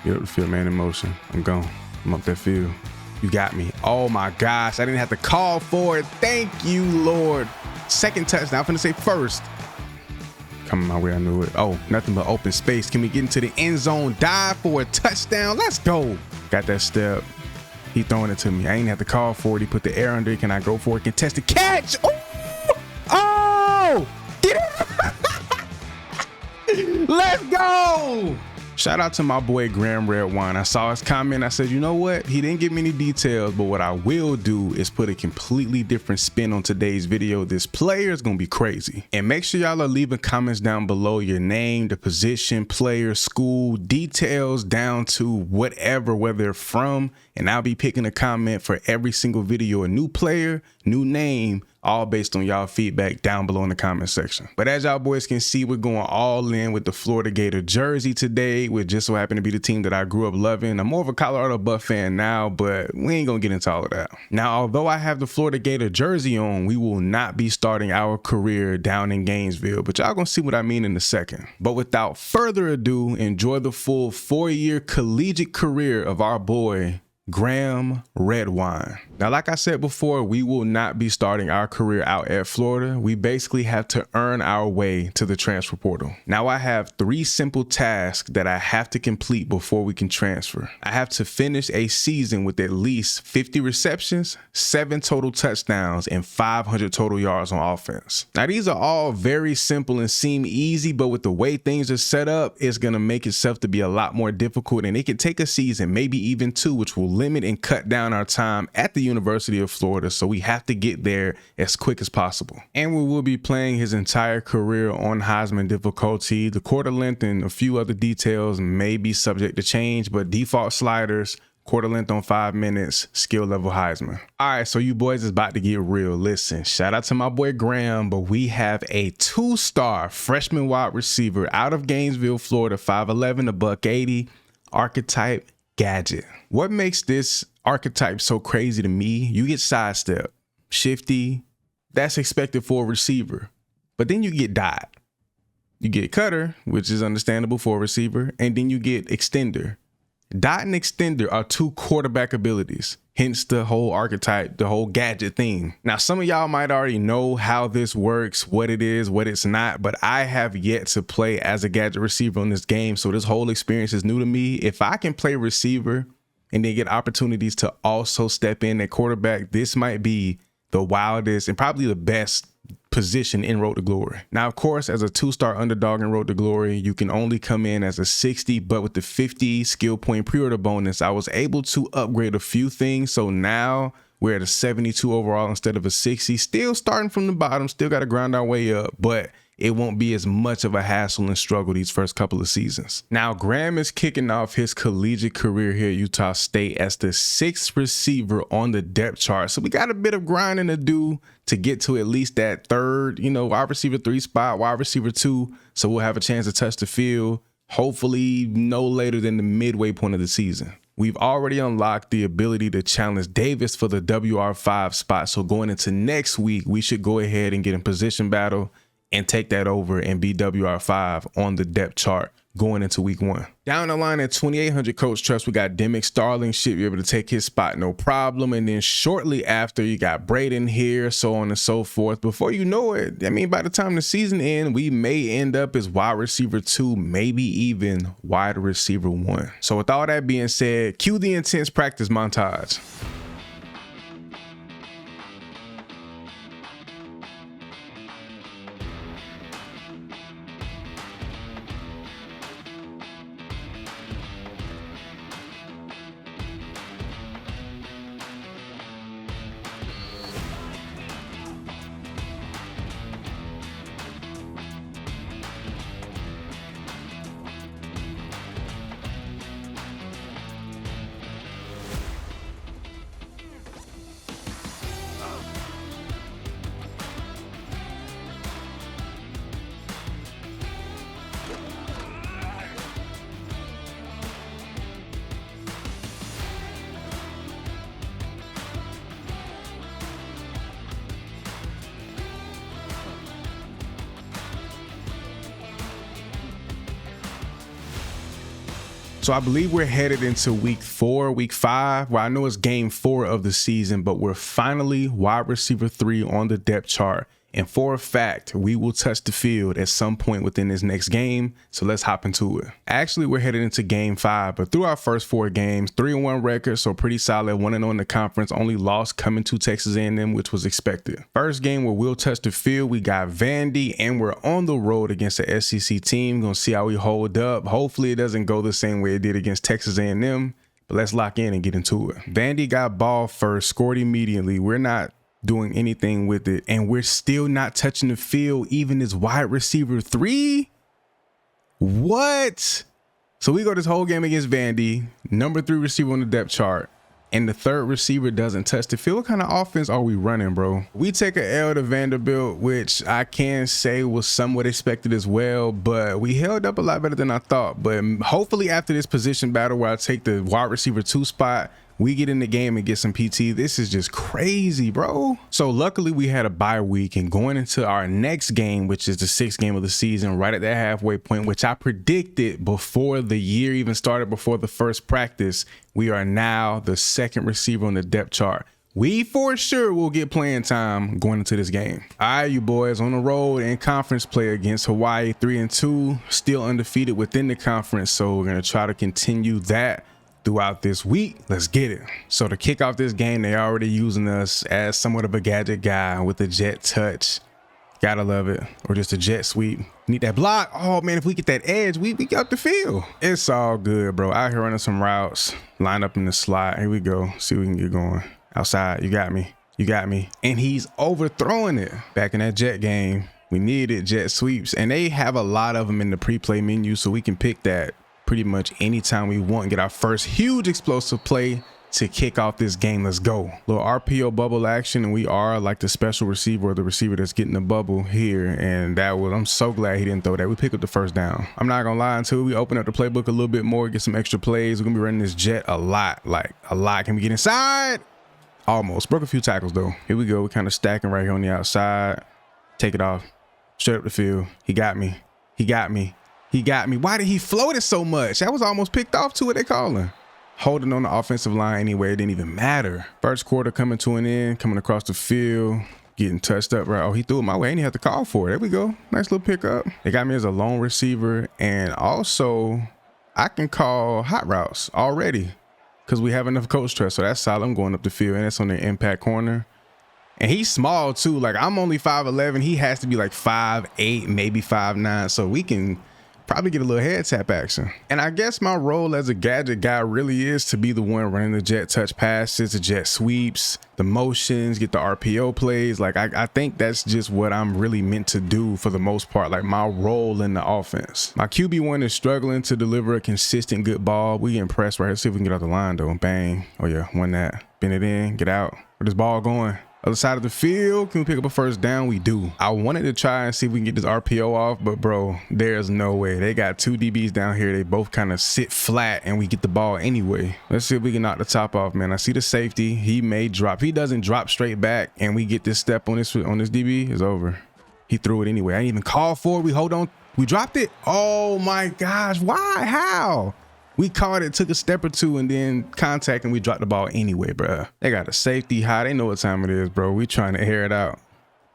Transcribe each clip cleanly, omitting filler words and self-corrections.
Get up the field, man, in motion. I'm gone. I'm up that field. You got me. Oh my gosh, I didn't have to call for it. Thank you, Lord. Second touchdown. I'm finna say first. Coming my way, I knew it. Oh, nothing but open space. Can we get into the end zone? Dive for a touchdown. Let's go. Got that step. He throwing it to me. I ain't have to call for it. He put the air under it. Can I go for it? Contested catch. Oh, oh, get it. Let's go. Shout out to my boy Graham Redwine. I saw his comment. I said, you know what? He didn't give me any details, but what I will do is put a completely different spin on today's video. This player is going to be crazy. And make sure y'all are leaving comments down below, your name, the position, player, school, details down to whatever, where they're from. And I'll be picking a comment for every single video, a new player, new name, all based on y'all feedback down below in the comment section. But as y'all boys can see, we're going all in with the Florida Gator jersey today, which just so happened to be the team that I grew up loving. I'm more of a Colorado Buff fan now, but we ain't gonna get into all of that. Now, although I have the Florida Gator jersey on, we will not be starting our career down in Gainesville, but y'all gonna see what I mean in a second. But without further ado, enjoy the full 4-year collegiate career of our boy, Graham Redwine. Now, like I said before, we will not be starting our career out at Florida. We basically have to earn our way to the transfer portal. Now, I have 3 simple tasks that I have to complete before we can transfer. I have to finish a season with at least 50 receptions, 7 total touchdowns, and 500 total yards on offense. Now, these are all very simple and seem easy, but with the way things are set up, it's going to make itself to be a lot more difficult, and it could take a season, maybe even 2, which will limit and cut down our time at the University of Florida, so we have to get there as quick as possible. And we will be playing his entire career on Heisman difficulty. The quarter length and a few other details may be subject to change, but default sliders, quarter length on 5 minutes, skill level Heisman. All right, so you boys is about to get real. Listen, shout out to my boy Graham, but we have a 2-star freshman wide receiver out of Gainesville, Florida, 5'11", a $180, archetype gadget. What makes this archetype so crazy to me? You get sidestep, shifty, that's expected for a receiver, but then you get dot. You get cutter, which is understandable for a receiver, and then you get extender. Dot and extender are 2 quarterback abilities, hence the whole archetype, the whole gadget thing. Now, some of y'all might already know how this works, what it is, what it's not, but I have yet to play as a gadget receiver on this game, so this whole experience is new to me. If I can play receiver and then get opportunities to also step in at quarterback, this might be the wildest and probably the best position in Road to Glory. Now, of course, as a 2-star underdog in Road to Glory, you can only come in as a 60, but with the 50 skill point pre-order bonus, I was able to upgrade a few things. So now we're at a 72 overall instead of a 60, still starting from the bottom, still got to grind our way up, but it won't be as much of a hassle and struggle these first couple of seasons. Now, Graham is kicking off his collegiate career here at Utah State as the 6th receiver on the depth chart. So we got a bit of grinding to do to get to at least that 3rd, wide receiver 3 spot, wide receiver 2. So we'll have a chance to touch the field, hopefully no later than the midway point of the season. We've already unlocked the ability to challenge Davis for the WR5 spot. So going into next week, we should go ahead and get in position battle and take that over and be WR5 on the depth chart going into week 1. Down the line at 2,800 Coach Trust, we got Demick Starling, should be able to take his spot, no problem. And then shortly after, you got Braden here, so on and so forth. Before you know it, I mean, by the time the season ends, we may end up as wide receiver 2, maybe even wide receiver 1. So with all that being said, cue the intense practice montage. So I believe we're headed into week 5. Well, I know it's game 4 of the season, but we're finally wide receiver 3 on the depth chart. And for a fact, we will touch the field at some point within this next game. So let's hop into it. Actually, we're headed into game 5, but through our first 4 games, 3-1 record, so pretty solid. 1-0 in the conference, only loss coming to Texas A&M, which was expected. First game where we'll touch the field, we got Vandy, and we're on the road against the SEC team. Gonna see how we hold up. Hopefully it doesn't go the same way it did against Texas A&M, but let's lock in and get into it. Vandy got ball first, scored immediately. We're not doing anything with it, and we're still not touching the field even as wide receiver 3. What? So we go this whole game against Vandy, number 3 receiver on the depth chart, and the 3rd receiver doesn't touch the field. What kind of offense are we running, bro? We take a L to Vanderbilt, which I can say was somewhat expected as well, but we held up a lot better than I thought. But hopefully after this position battle where I take the wide receiver 2 spot, we get in the game and get some PT. This is just crazy, bro. So luckily we had a bye week, and going into our next game, which is the 6th game of the season, right at that halfway point, which I predicted before the year even started, before the first practice, we are now the 2nd receiver on the depth chart. We for sure will get playing time going into this game. All right, you boys, on the road in conference play against Hawaii, 3-2, still undefeated within the conference. So we're gonna try to continue that throughout this week. Let's get it. So to kick off this game, they already using us as somewhat of a gadget guy with the jet touch. Gotta love it. Or just a jet sweep. Need that block. Oh man, if we get that edge, we get up the field. It's all good, bro. Out here running some routes, line up in the slot. Here we go. See if we can get going. Outside, you got me. You got me. And he's overthrowing it. Back in that jet game, we needed jet sweeps, and they have a lot of them in the pre-play menu, so we can pick that pretty much anytime we want and get our first huge explosive play to kick off this game. Let's go. Little RPO bubble action, and we are like the special receiver or the receiver that's getting the bubble here, and that was, I'm so glad he didn't throw that. We pick up the first down. I'm not gonna lie, until we open up the playbook a little bit more, get some extra plays, we're gonna be running this jet a lot, like a lot. Can we get inside? Almost. Broke a few tackles though. Here we go. We're kind of stacking right here on the outside. Take it off. Straight up the field. He got me. He got me. He got me. Why did he float it so much? That was almost picked off to what they calling. Holding on the offensive line anyway. It didn't even matter. First quarter coming to an end. Coming across the field. Getting touched up. Right. Oh, he threw it my way. I didn't have to call for it. There we go. Nice little pickup. They got me as a lone receiver. And also, I can call hot routes already because we have enough coach trust. So that's solid. I'm going up the field. And it's on the impact corner. And he's small too. Like, I'm only 5'11". He has to be like 5'8", maybe 5'9". So we can probably get a little head tap action. And I guess my role as a gadget guy really is to be the one running the jet touch passes, the jet sweeps, the motions, get the RPO plays. Like, I think that's just what I'm really meant to do for the most part, like my role in the offense. My QB1 is struggling to deliver a consistent good ball. We getting pressed right here. See if we can get out the line though. Bang. Oh yeah, won that. Bend it in, get out. Where this ball going? Other side of the field. Can we pick up a first down? We do. I wanted to try and see if we can get this RPO off, but bro, there's no way. They got 2 DBs down here. They both kind of sit flat and we get the ball anyway. Let's see if we can knock the top off, man. I see the safety. He may drop. If he doesn't drop straight back and we get this step on this DB, it's over. He threw it anyway. I didn't even call for it. We hold on. We dropped it. Oh my gosh. Why? How? We caught it, took a step or two, and then contact, and we dropped the ball anyway, bro. They got a safety high. They know what time it is, bro. We trying to air it out.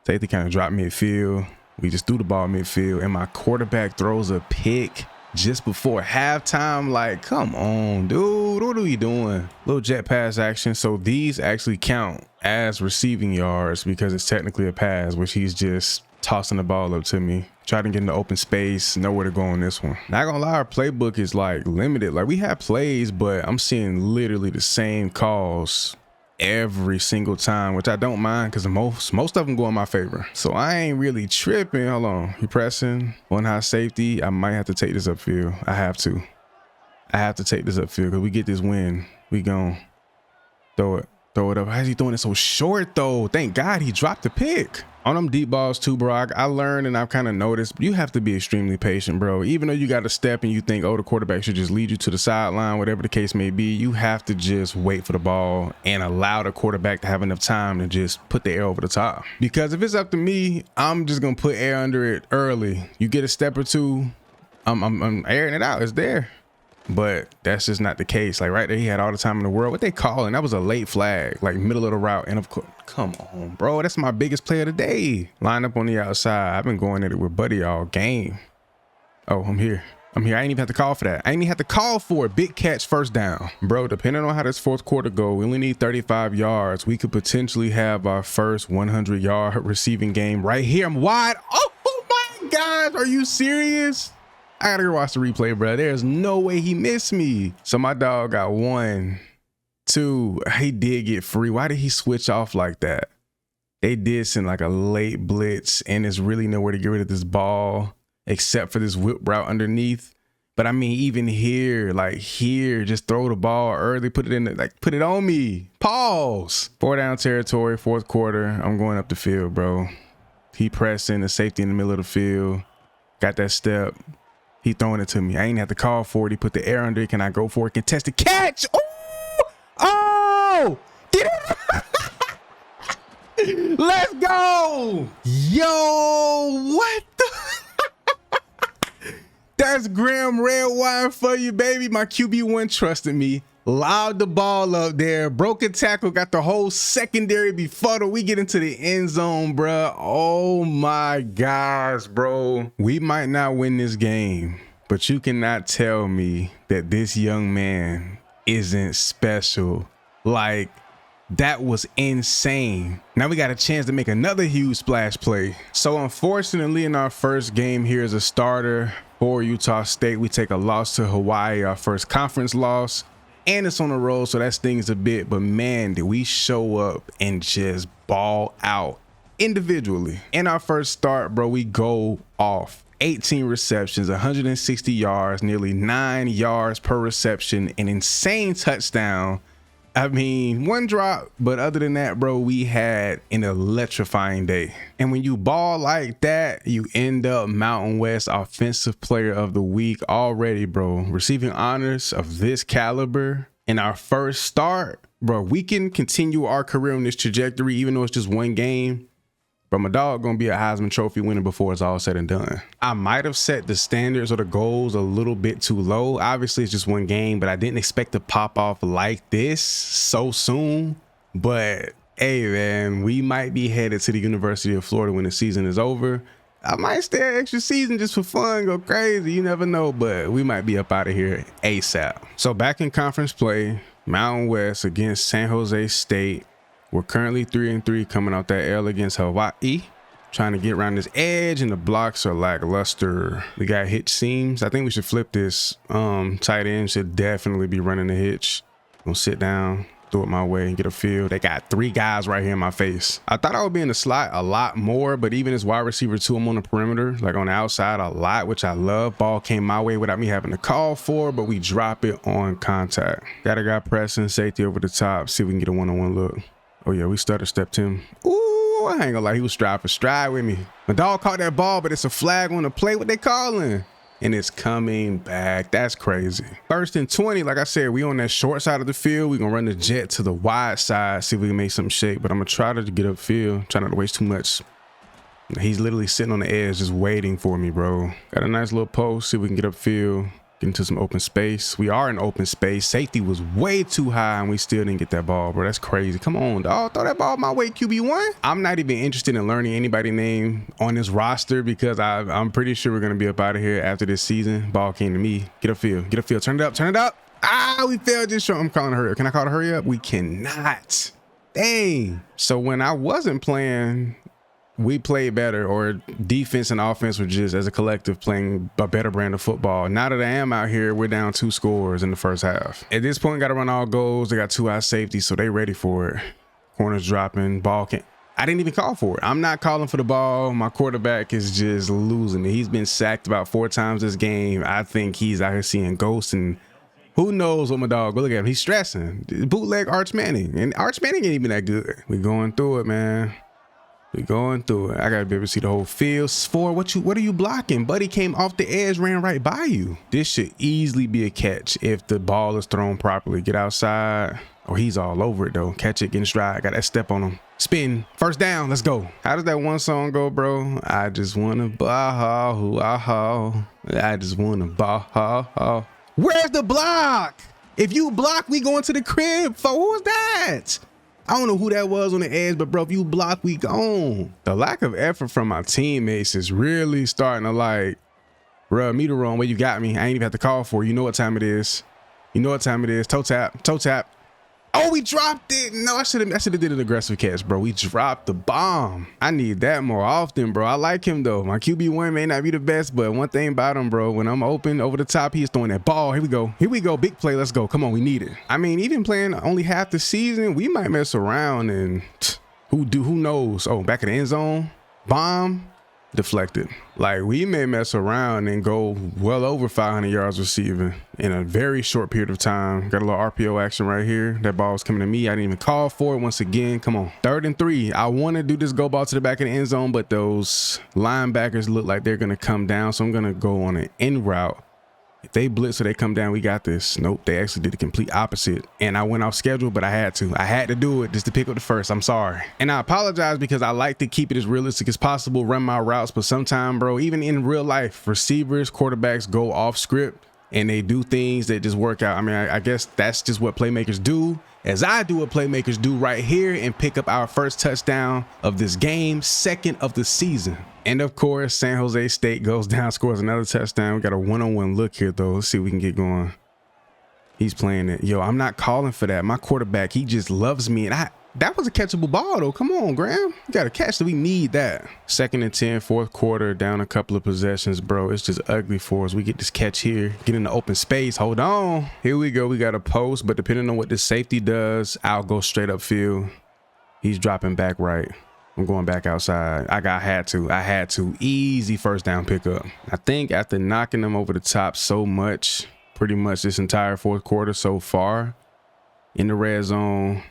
Safety kind of dropped midfield. We just threw the ball midfield, and my quarterback throws a pick just before halftime. Like, come on, dude. What are we doing? Little jet pass action. So these actually count as receiving yards because it's technically a pass, which he's just tossing the ball up to me. Try to get in the open space, nowhere to go on this one. Not gonna lie, our playbook is like limited. Like, we have plays, but I'm seeing literally the same calls every single time, which I don't mind because most of them go in my favor. So I ain't really tripping. Hold on, you pressing one high safety. I might have to take this upfield. I have to take this upfield because we get this win. We gon' throw it up. How's he throwing it so short though? Thank God he dropped the pick. On them deep balls too, bro, I learned and I've kind of noticed you have to be extremely patient, bro. Even though you got to step and you think, oh, the quarterback should just lead you to the sideline, whatever the case may be, you have to just wait for the ball and allow the quarterback to have enough time to just put the air over the top. Because if it's up to me, I'm just gonna put air under it early. You get a step or two, I'm airing it out. It's there. But that's just not the case. Like right there, he had all the time in the world. What they calling? That was a late flag, like middle of the route. And of course, come on, bro. That's my biggest play of the day. Line up on the outside. I've been going at it with Buddy all game. Oh, I'm here. I'm here. I ain't even have to call for that. I ain't even have to call for it. Big catch, first down. Bro, depending on how this fourth quarter go, we only need 35 yards. We could potentially have our first 100-yard receiving game right here. I'm wide. Oh my gosh. Are you serious? I gotta go watch the replay, bro. There's no way he missed me. So my dog got 1, 2. He did get free. Why did he switch off like that? They did send like a late blitz, and there's really nowhere to get rid of this ball except for this whip route underneath. But I mean, even here, like here, just throw the ball early, put it in, like put it on me. Pause. 4 down territory, fourth quarter. I'm going up the field, bro. He pressing the safety in the middle of the field. Got that step. He throwing it to me. I ain't have to call for it. He put the air under it. Can I go for it? Contested catch. Oh, oh, get it. Let's go. Yo, what the? That's Graham Red Wine for you, baby. My QB1 trusted me. Lobbed the ball up there. Broke a tackle. Got the whole secondary befuddled. We get into the end zone, bro. Oh my gosh, bro. We might not win this game, but you cannot tell me that this young man isn't special. Like, that was insane. Now we got a chance to make another huge splash play. So unfortunately, in our first game here as a starter for Utah State, we take a loss to Hawaii, our first conference loss. And it's on the road, so that stings a bit. But man, did we show up and just ball out individually. In our first start, bro, we go off. 18 receptions, 160 yards, nearly 9 yards per reception, an insane touchdown. I mean, 1 drop, but other than that, bro, we had an electrifying day. And when you ball like that, you end up Mountain West Offensive Player of the Week already, bro. Receiving honors of this caliber in our first start, bro. We can continue our career on this trajectory, even though it's just 1 game. But my dog gonna be a Heisman Trophy winner before it's all said and done. I might have set the standards or the goals a little bit too low. Obviously, it's just 1 game, but I didn't expect to pop off like this so soon. But hey, man, we might be headed to the University of Florida when the season is over. I might stay an extra season just for fun, go crazy. You never know, but we might be up out of here ASAP. So back in conference play, Mountain West against San Jose State. We're currently 3-3 coming out that L against Hawaii. Trying to get around this edge, and the blocks are lackluster. We got hitch seams. I think we should flip this. Tight end should definitely be running the hitch. Gonna sit down, throw it my way, and get a feel. They got 3 guys right here in my face. I thought I would be in the slot a lot more, but even as wide receiver 2, I'm on the perimeter, like on the outside a lot, which I love. Ball came my way without me having to call for, but we drop it on contact. Got a guy pressing, safety over the top, see if we can get a one-on-one look. Oh yeah, we stutter stepped him. Ooh, I ain't gonna lie, he was stride for stride with me. My dog caught that ball, but it's a flag on the play. What they calling? And it's coming back. That's crazy. 1st and 20, like I said, we on that short side of the field. We gonna run the jet to the wide side, see if we can make some shape. But I'm gonna try to get upfield, try not to waste too much. He's literally sitting on the edge, just waiting for me, bro. Got a nice little post, see if we can get upfield. Get into some open space. We are in open space. Safety was way too high and we still didn't get that ball, bro. That's crazy. Come on, dog. Throw that ball my way, QB1. I'm not even interested in learning anybody's name on this roster because I'm pretty sure we're going to be up out of here after this season. Ball came to me. Get a field. Get a field. Turn it up. Turn it up. Ah, we failed this show. I'm calling a hurry up. Can I call a hurry up? We cannot. Dang. So when I wasn't playing, we played better, or defense and offense were just as a collective playing a better brand of football. Now that I am out here, we're down 2 scores in the first half. At this point, got to run all goals. They got 2 high safeties, so they ready for it. Corners dropping, ball can't. I didn't even call for it. I'm not calling for the ball. My quarterback is just losing it. He's been sacked about 4 times this game. I think he's out here seeing ghosts, and who knows what my dog. But look at him. He's stressing. Bootleg Arch Manning, and Arch Manning ain't even that good. We going through it, man. We going through it. I gotta be able to see the whole field. What are you blocking? Buddy came off the edge, ran right by you. This should easily be a catch if the ball is thrown properly. Get outside. Oh, he's all over it though. Catch it, get in stride. Got that step on him. Spin. First down. Let's go. How does that one song go, bro? I just wanna ball. I just wanna ball. Where's the block? If you block, we going to the crib. For who was that? I don't know who that was on the edge, but bro, if you block, we gone. The lack of effort from my teammates is really starting to like rub me the wrong way. You got me. I ain't even have to call for it. You know what time it is. You know what time it is. Toe tap, toe tap. Oh, we dropped it. No, I should have did an aggressive catch, bro. We dropped the bomb. I need that more often, bro. I like him though. My QB1 may not be the best, but one thing about him, bro, when I'm open over the top, he's throwing that ball. Here we go. Here we go. Big play. Let's go. Come on. We need it. I mean, even playing only half the season, we might mess around and who knows? Oh, back in the end zone. Bomb. Deflected. Like, we may mess around and go well over 500 yards receiving in a very short period of time. Got a little RPO action right here. That ball was coming to me. I didn't even call for it. Once again, come on. 3rd and 3. I want to do this go ball to the back of the end zone, but those linebackers look like they're going to come down. So I'm going to go on an in route. If they blitz or they come down, we got this. Nope, they actually did the complete opposite. And I went off schedule, but I had to do it just to pick up the first. I'm sorry. And I apologize because I like to keep it as realistic as possible, run my routes. But sometimes, bro, even in real life, receivers, quarterbacks go off script and they do things that just work out. I mean, I guess that's just what playmakers do, as I do what playmakers do right here and pick up our first touchdown of this game, 2nd of the season. And of course, San Jose State goes down, scores another touchdown. We got a one-on-one look here, though. Let's see if we can get going. He's playing it. Yo, I'm not calling for that. My quarterback, he just loves me. And that was a catchable ball, though. Come on, Graham. You got to catch that. We need that. 2nd and 10, 4th quarter, down a couple of possessions, bro. It's just ugly for us. We get this catch here. Get in the open space. Hold on. Here we go. We got a post, but depending on what this safety does, I'll go straight upfield. He's dropping back right. I'm going back outside. I had to. Easy first down pickup. I think after knocking them over the top so much, pretty much this entire 4th quarter so far, in the red zone,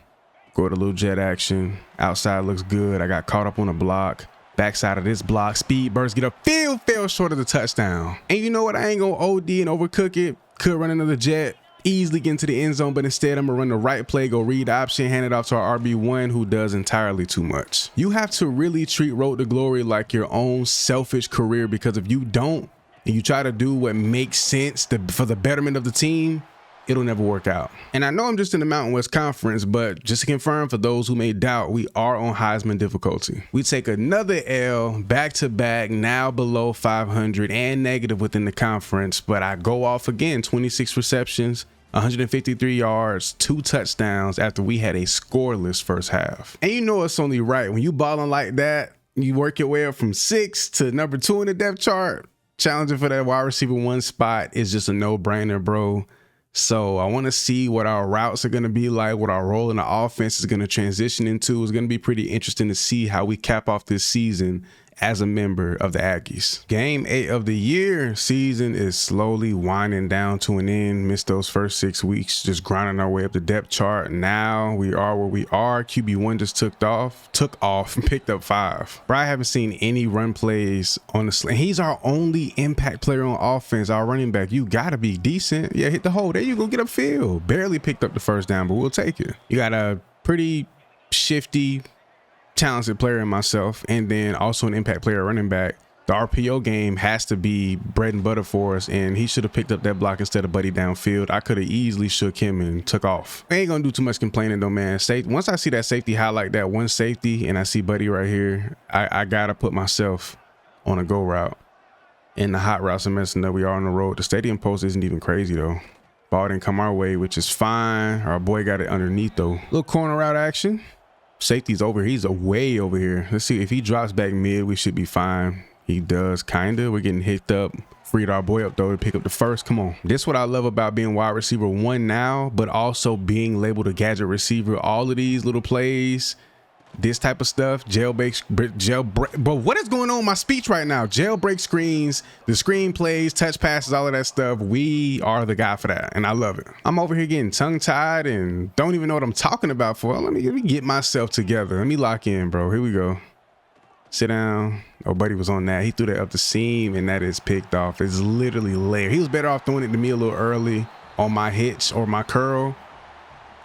go to a little jet action. Outside looks good. I got caught up on a block. Backside of this block, speed burst, get up, fell short of the touchdown. And you know what? I ain't gonna OD and overcook it. Could run another jet, easily get into the end zone, but instead I'm gonna run the right play, go read option, hand it off to our RB1 who does entirely too much. You have to really treat Road to Glory like your own selfish career, because if you don't and you try to do what makes sense for the betterment of the team, it'll never work out. And I know I'm just in the Mountain West Conference, but just to confirm for those who may doubt, we are on Heisman difficulty. We take another L back to back, now below 500 and negative within the conference, but I go off again, 26 receptions, 153 yards, 2 touchdowns after we had a scoreless first half. And you know it's only right. When you balling like that, you work your way up from 6 to number 2 in the depth chart. Challenging for that wide receiver 1 spot is just a no-brainer, bro. So I want to see what our routes are going to be like, what our role in the offense is going to transition into. It's going to be pretty interesting to see how we cap off this season as a member of the Aggies. Game 8 of the year season is slowly winding down to an end. Missed those first 6 weeks, just grinding our way up the depth chart. Now we are where we are. QB1 just took off and picked up 5. Bro, I haven't seen any run plays on the slant. He's our only impact player on offense, our running back. You gotta be decent. Yeah, hit the hole. There you go, get upfield. Barely picked up the first down, but we'll take it. You got a pretty shifty, talented player in myself, and then also an impact player running back. The RPO game has to be bread and butter for us, and he should have picked up that block instead of Buddy downfield. I could have easily shook him and took off. I ain't gonna do too much complaining though, man. Once I see that safety highlight that one safety and I see Buddy right here, I gotta put myself on a go route. And the hot routes are messing up. We are on the road. The stadium post isn't even crazy though. Ball didn't come our way, which is fine. Our boy got it underneath though. Little corner route action. Safety's over. He's way over here. Let's see if he drops back mid, we should be fine. He does, kinda. We're getting hit up. Freed our boy up though to pick up the first. Come on. This is what I love about being wide receiver 1 now, but also being labeled a gadget receiver. All of these little plays, this type of stuff, jailbreak, but what is going on with my speech right now? Jailbreak screens, the screen plays, touch passes, all of that stuff. We are the guy for that, and I love it. I'm over here getting tongue-tied and don't even know what I'm talking about for. Let me get myself together. Let me lock in, bro. Here we go. Sit down. Oh, Buddy was on that. He threw that up the seam, and that is picked off. It's literally layered. He was better off throwing it to me a little early on my hitch or my curl.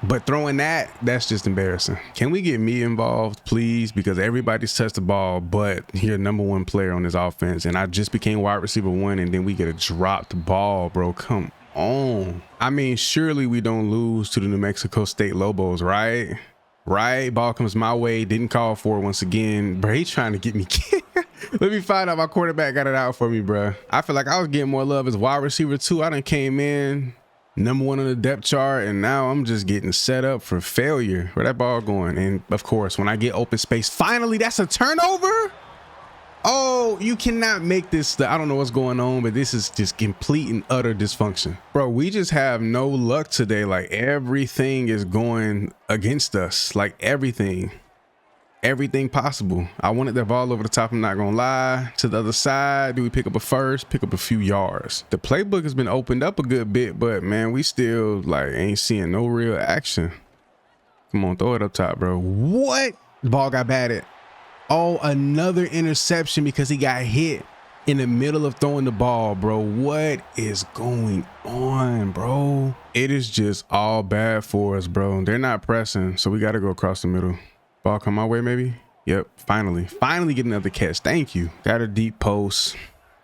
But throwing that's just embarrassing. Can we get me involved, please? Because everybody's touched the ball, but you're number 1 player on this offense. And I just became wide receiver 1, and then we get a dropped ball, bro. Come on? I mean, surely we don't lose to the New Mexico State Lobos, right? Right? Ball comes my way. Didn't call for it once again. Bro, he's trying to get me. Let me find out my quarterback got it out for me, bro. I feel like I was getting more love as wide receiver too. I done came in #1 on the depth chart, and now I'm just getting set up for failure. Where that ball going? And of course, when I get open space, finally, that's a turnover. Oh, you cannot make this. I don't know what's going on, but this is just complete and utter dysfunction. Bro, we just have no luck today. Like everything is going against us. Like everything possible. I wanted that ball over the top, I'm not gonna lie. To the other side, do we pick up a first? Pick up a few yards. The playbook has been opened up a good bit, but man, we still like ain't seeing no real action. Come on, throw it up top, bro. What? The ball got batted. Oh, another interception because he got hit in the middle of throwing the ball, bro. What is going on, bro? It is just all bad for us, bro. They're not pressing, so we got to go across the middle. Ball come my way, maybe? Yep, finally get another catch. Thank you. Got a deep post.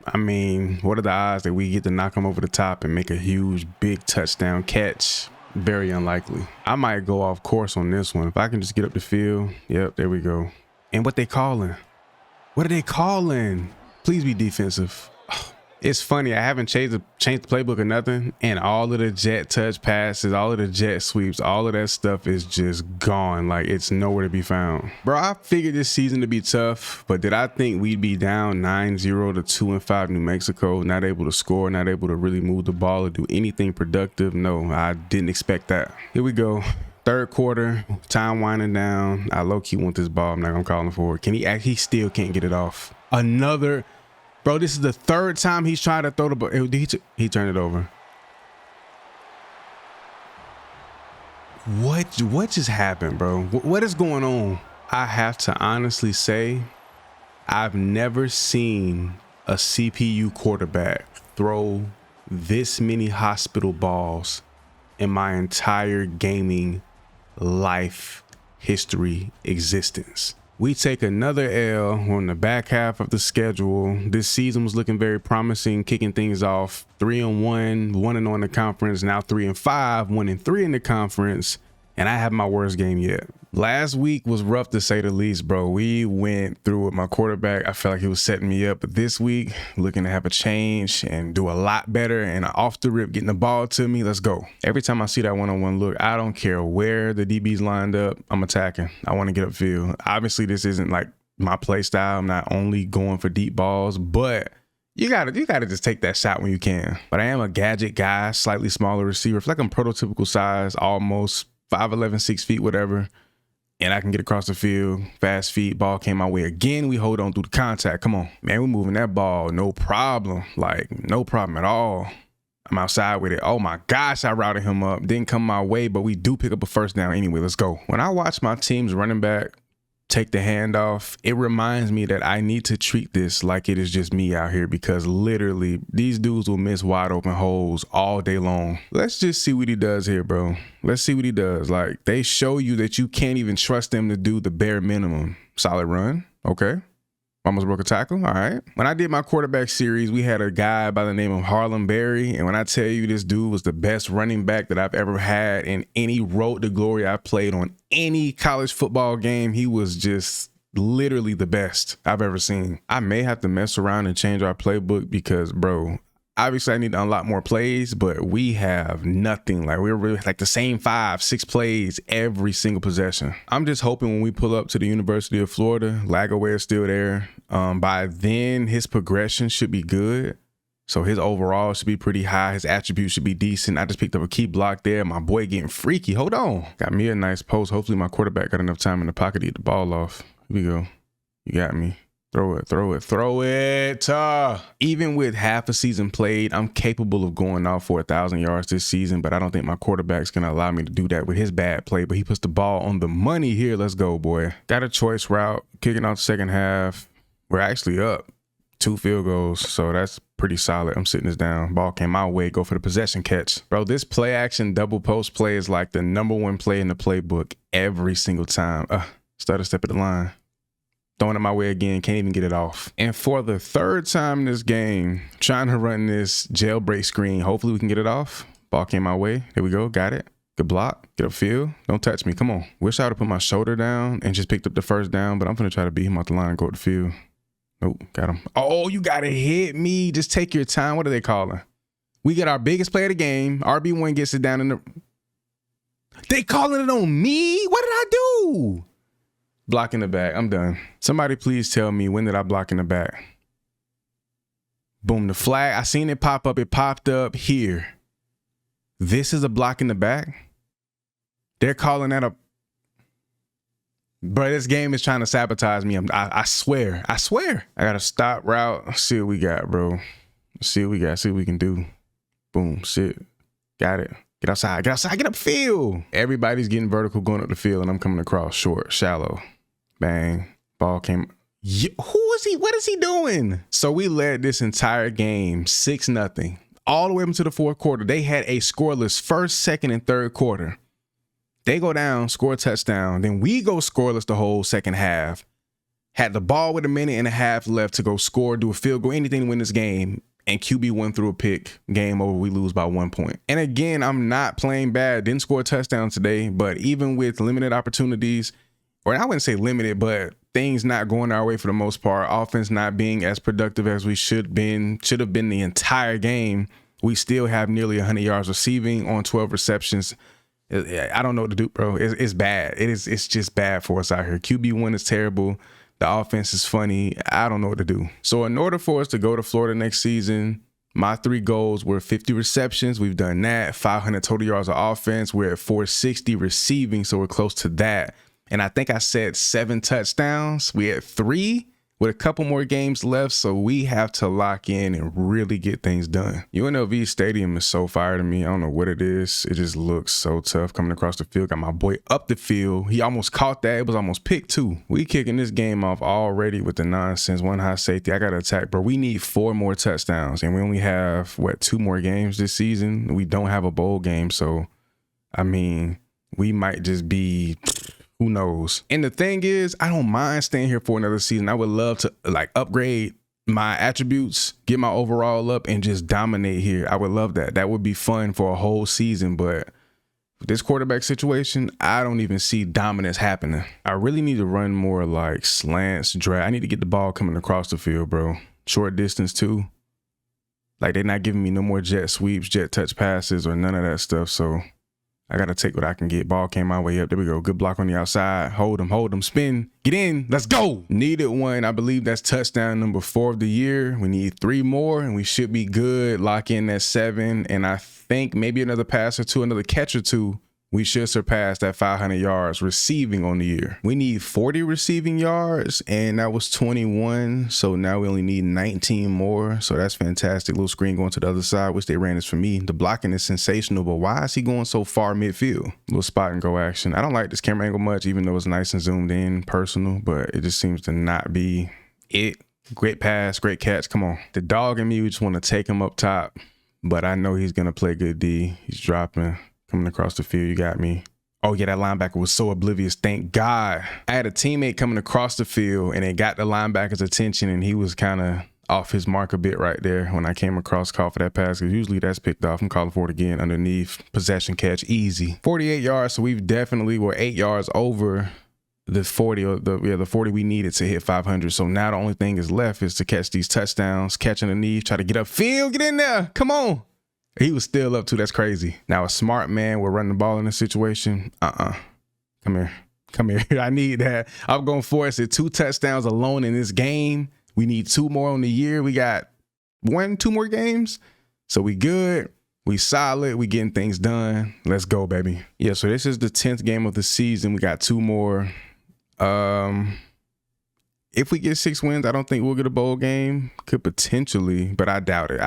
I mean, what are the odds that we get to knock him over the top and make a huge, big touchdown catch? Very unlikely. I might go off course on this one. If I can just get up the field. Yep, there we go. And what they calling? What are they calling? Please be defensive. It's funny, I haven't changed the playbook or nothing, and all of the jet touch passes, all of the jet sweeps, all of that stuff is just gone. Like it's nowhere to be found. Bro, I figured this season to be tough, but did I think we'd be down 9-0 to 2-5 New Mexico, not able to score, not able to really move the ball or do anything productive? No, I didn't expect that. Here we go. Third quarter, time winding down. I low-key want this ball. I'm not gonna call him for it. Can he he still can't get it off. Another. Bro, this is the third time he's trying to throw the ball. He turned it over. What just happened, bro? What is going on? I have to honestly say, I've never seen a CPU quarterback throw this many hospital balls in my entire gaming life history existence. We take another L on the back half of the schedule. This season was looking very promising, kicking things off 3-1, 1-0 in the conference, now 3-5, 1-3 in the conference, and I have my worst game yet. Last week was rough to say the least, bro. We went through with my quarterback. I felt like he was setting me up, but this week looking to have a change and do a lot better, and off the rip getting the ball to me. Let's go. Every time I see that one-on-one look, I don't care where the DB's lined up, I'm attacking. I want to get upfield. Obviously this isn't like my play style. I'm not only going for deep balls, but you gotta just take that shot when you can. But I am a gadget guy, slightly smaller receiver. I feel like I'm prototypical size, almost 5'11", 6 feet, whatever. And I can get across the field, fast feet, ball came my way again. We hold on through the contact. Come on, man, we're moving that ball, no problem. Like, no problem at all. I'm outside with it. Oh my gosh, I routed him up. Didn't come my way, but we do pick up a first down anyway. Let's go. When I watch my team's running back take the handoff, it reminds me that I need to treat this like it is just me out here, because literally these dudes will miss wide open holes all day long. Let's just see what he does here, bro. Let's see what he does. Like, they show you that you can't even trust them to do the bare minimum. Solid run. Okay. Almost broke a tackle. All right. When I did my quarterback series, we had a guy by the name of Harlem Berry. And when I tell you this dude was the best running back that I've ever had in any road to glory I played on any college football game, he was just literally the best I've ever seen. I may have to mess around and change our playbook because, bro, obviously I need to unlock more plays, but we have nothing. Like, we're really like the same 5-6 plays every single possession. I'm just hoping when we pull up to the University of Florida, Lagaway is still there. By then his progression should be good. So his overall should be pretty high. His attributes should be decent. I just picked up a key block there. My boy getting freaky. Hold on. Got me a nice post. Hopefully my quarterback got enough time in the pocket to get the ball off. Here we go. You got me. Throw it, throw it, throw it. Even with half a season played, I'm capable of going off for 1,000 yards this season, but I don't think my quarterback's going to allow me to do that with his bad play. But he puts the ball on the money here. Let's go, boy. Got a choice route, kicking off the second half. We're actually up 2 field goals, so that's pretty solid. I'm sitting this down. Ball came my way. Go for the possession catch. Bro, this play action double post play is like the #1 play in the playbook every single time. Stutter step at the line. Throwing it my way again, can't even get it off. And for the third time in this game, trying to run this jailbreak screen. Hopefully we can get it off. Ball came my way. There we go, got it. Good block, get upfield. Don't touch me, come on. Wish I would have put my shoulder down and just picked up the first down, but I'm gonna try to beat him off the line and go to the field. Nope, got him. Oh, you gotta hit me. Just take your time. What are they calling? We get our biggest play of the game. RB1 gets it down in the... They calling it on me? What did I do? Block in the back. I'm done. Somebody please tell me, when did I block in the back? Boom, the flag. I seen it pop up. It popped up here. This is a block in the back. They're calling that a... Bro, this game is trying to sabotage me. I swear. I swear. I got a stop route. Let's see what we got, bro. Let's see what we got. See what we can do. Boom. Shit. Got it. Get outside. Get outside. Get upfield. Everybody's getting vertical going up the field, and I'm coming across short, shallow. Bang. Ball came. Yeah, who is he? What is he doing? So we led this entire game 6-0. All the way up into the fourth quarter. They had a scoreless first, second, and third quarter. They go down, score a touchdown. Then we go scoreless the whole second half. Had the ball with 1.5 minutes left to go score, do a field goal, anything to win this game. And QB1 threw a pick. Game over. We lose by 1 point. And again, I'm not playing bad. Didn't score a touchdown today. But even with limited opportunities, or I wouldn't say limited, but things not going our way for the most part, offense not being as productive as we should have been the entire game, we still have nearly 100 yards receiving on 12 receptions. I don't know what to do, bro. It's bad. It's just bad for us out here. QB1 is terrible. The offense is funny. I don't know what to do. So in order for us to go to Florida next season, my 3 goals were 50 receptions. We've done that. 500 total yards of offense. We're at 460 receiving, so we're close to that. And I think I said 7 touchdowns. We had 3 with a couple more games left, so we have to lock in and really get things done. UNLV Stadium is so fire to me. I don't know what it is. It just looks so tough coming across the field. Got my boy up the field. He almost caught that. It was almost picked too. We kicking this game off already with the nonsense. 1 high safety. I got to attack, bro. We need 4 more touchdowns, and we only have, what, 2 more games this season? We don't have a bowl game, so, I mean, we might just be... Who knows? And the thing is, I don't mind staying here for another season. I would love to like upgrade my attributes, get my overall up, and just dominate here. I would love that. That would be fun for a whole season. But with this quarterback situation, I don't even see dominance happening. I really need to run more like slants, drag. I need to get the ball coming across the field, bro. Short distance too. Like they're not giving me no more jet sweeps, jet touch passes, or none of that stuff. So I got to take what I can get. Ball came my way up. There we go. Good block on the outside. Hold him, spin, get in. Let's go. Needed one. I believe that's touchdown number 4 of the year. We need 3 more and we should be good. Lock in that 7. And I think maybe another pass or 2, another catch or 2. We should surpass that 500 yards receiving on the year. We need 40 receiving yards, and that was 21. So now we only need 19 more. So that's fantastic. Little screen going to the other side, which they ran this for me. The blocking is sensational, but why is he going so far midfield? Little spot and go action. I don't like this camera angle much, even though it's nice and zoomed in, personal, but it just seems to not be it. Great pass, great catch. Come on. The dog in me, we just want to take him up top, but I know he's going to play good D. He's dropping. Coming across the field, you got me. Oh yeah, that linebacker was so oblivious. Thank God. I had a teammate coming across the field and it got the linebacker's attention and he was kind of off his mark a bit right there when I came across, call for that pass, because usually that's picked off. I'm calling for it again underneath, possession catch, easy. 48 yards, so we've definitely were 8 yards over the 40 or the 40 we needed to hit 500. So now the only thing is left is to catch these touchdowns, catch underneath, try to get upfield, get in there. Come on. He was still up too. That's crazy. Now a smart man will run the ball in this situation. Come here. Come here. I need that. I'm going to force it. 2 touchdowns alone in this game. We need 2 more on the year. We got 1-2 more games. So we good. We solid. We getting things done. Let's go, baby. Yeah, so this is the 10th game of the season. We got 2 more. If we get 6 wins, I don't think we'll get a bowl game. Could potentially, but I doubt it.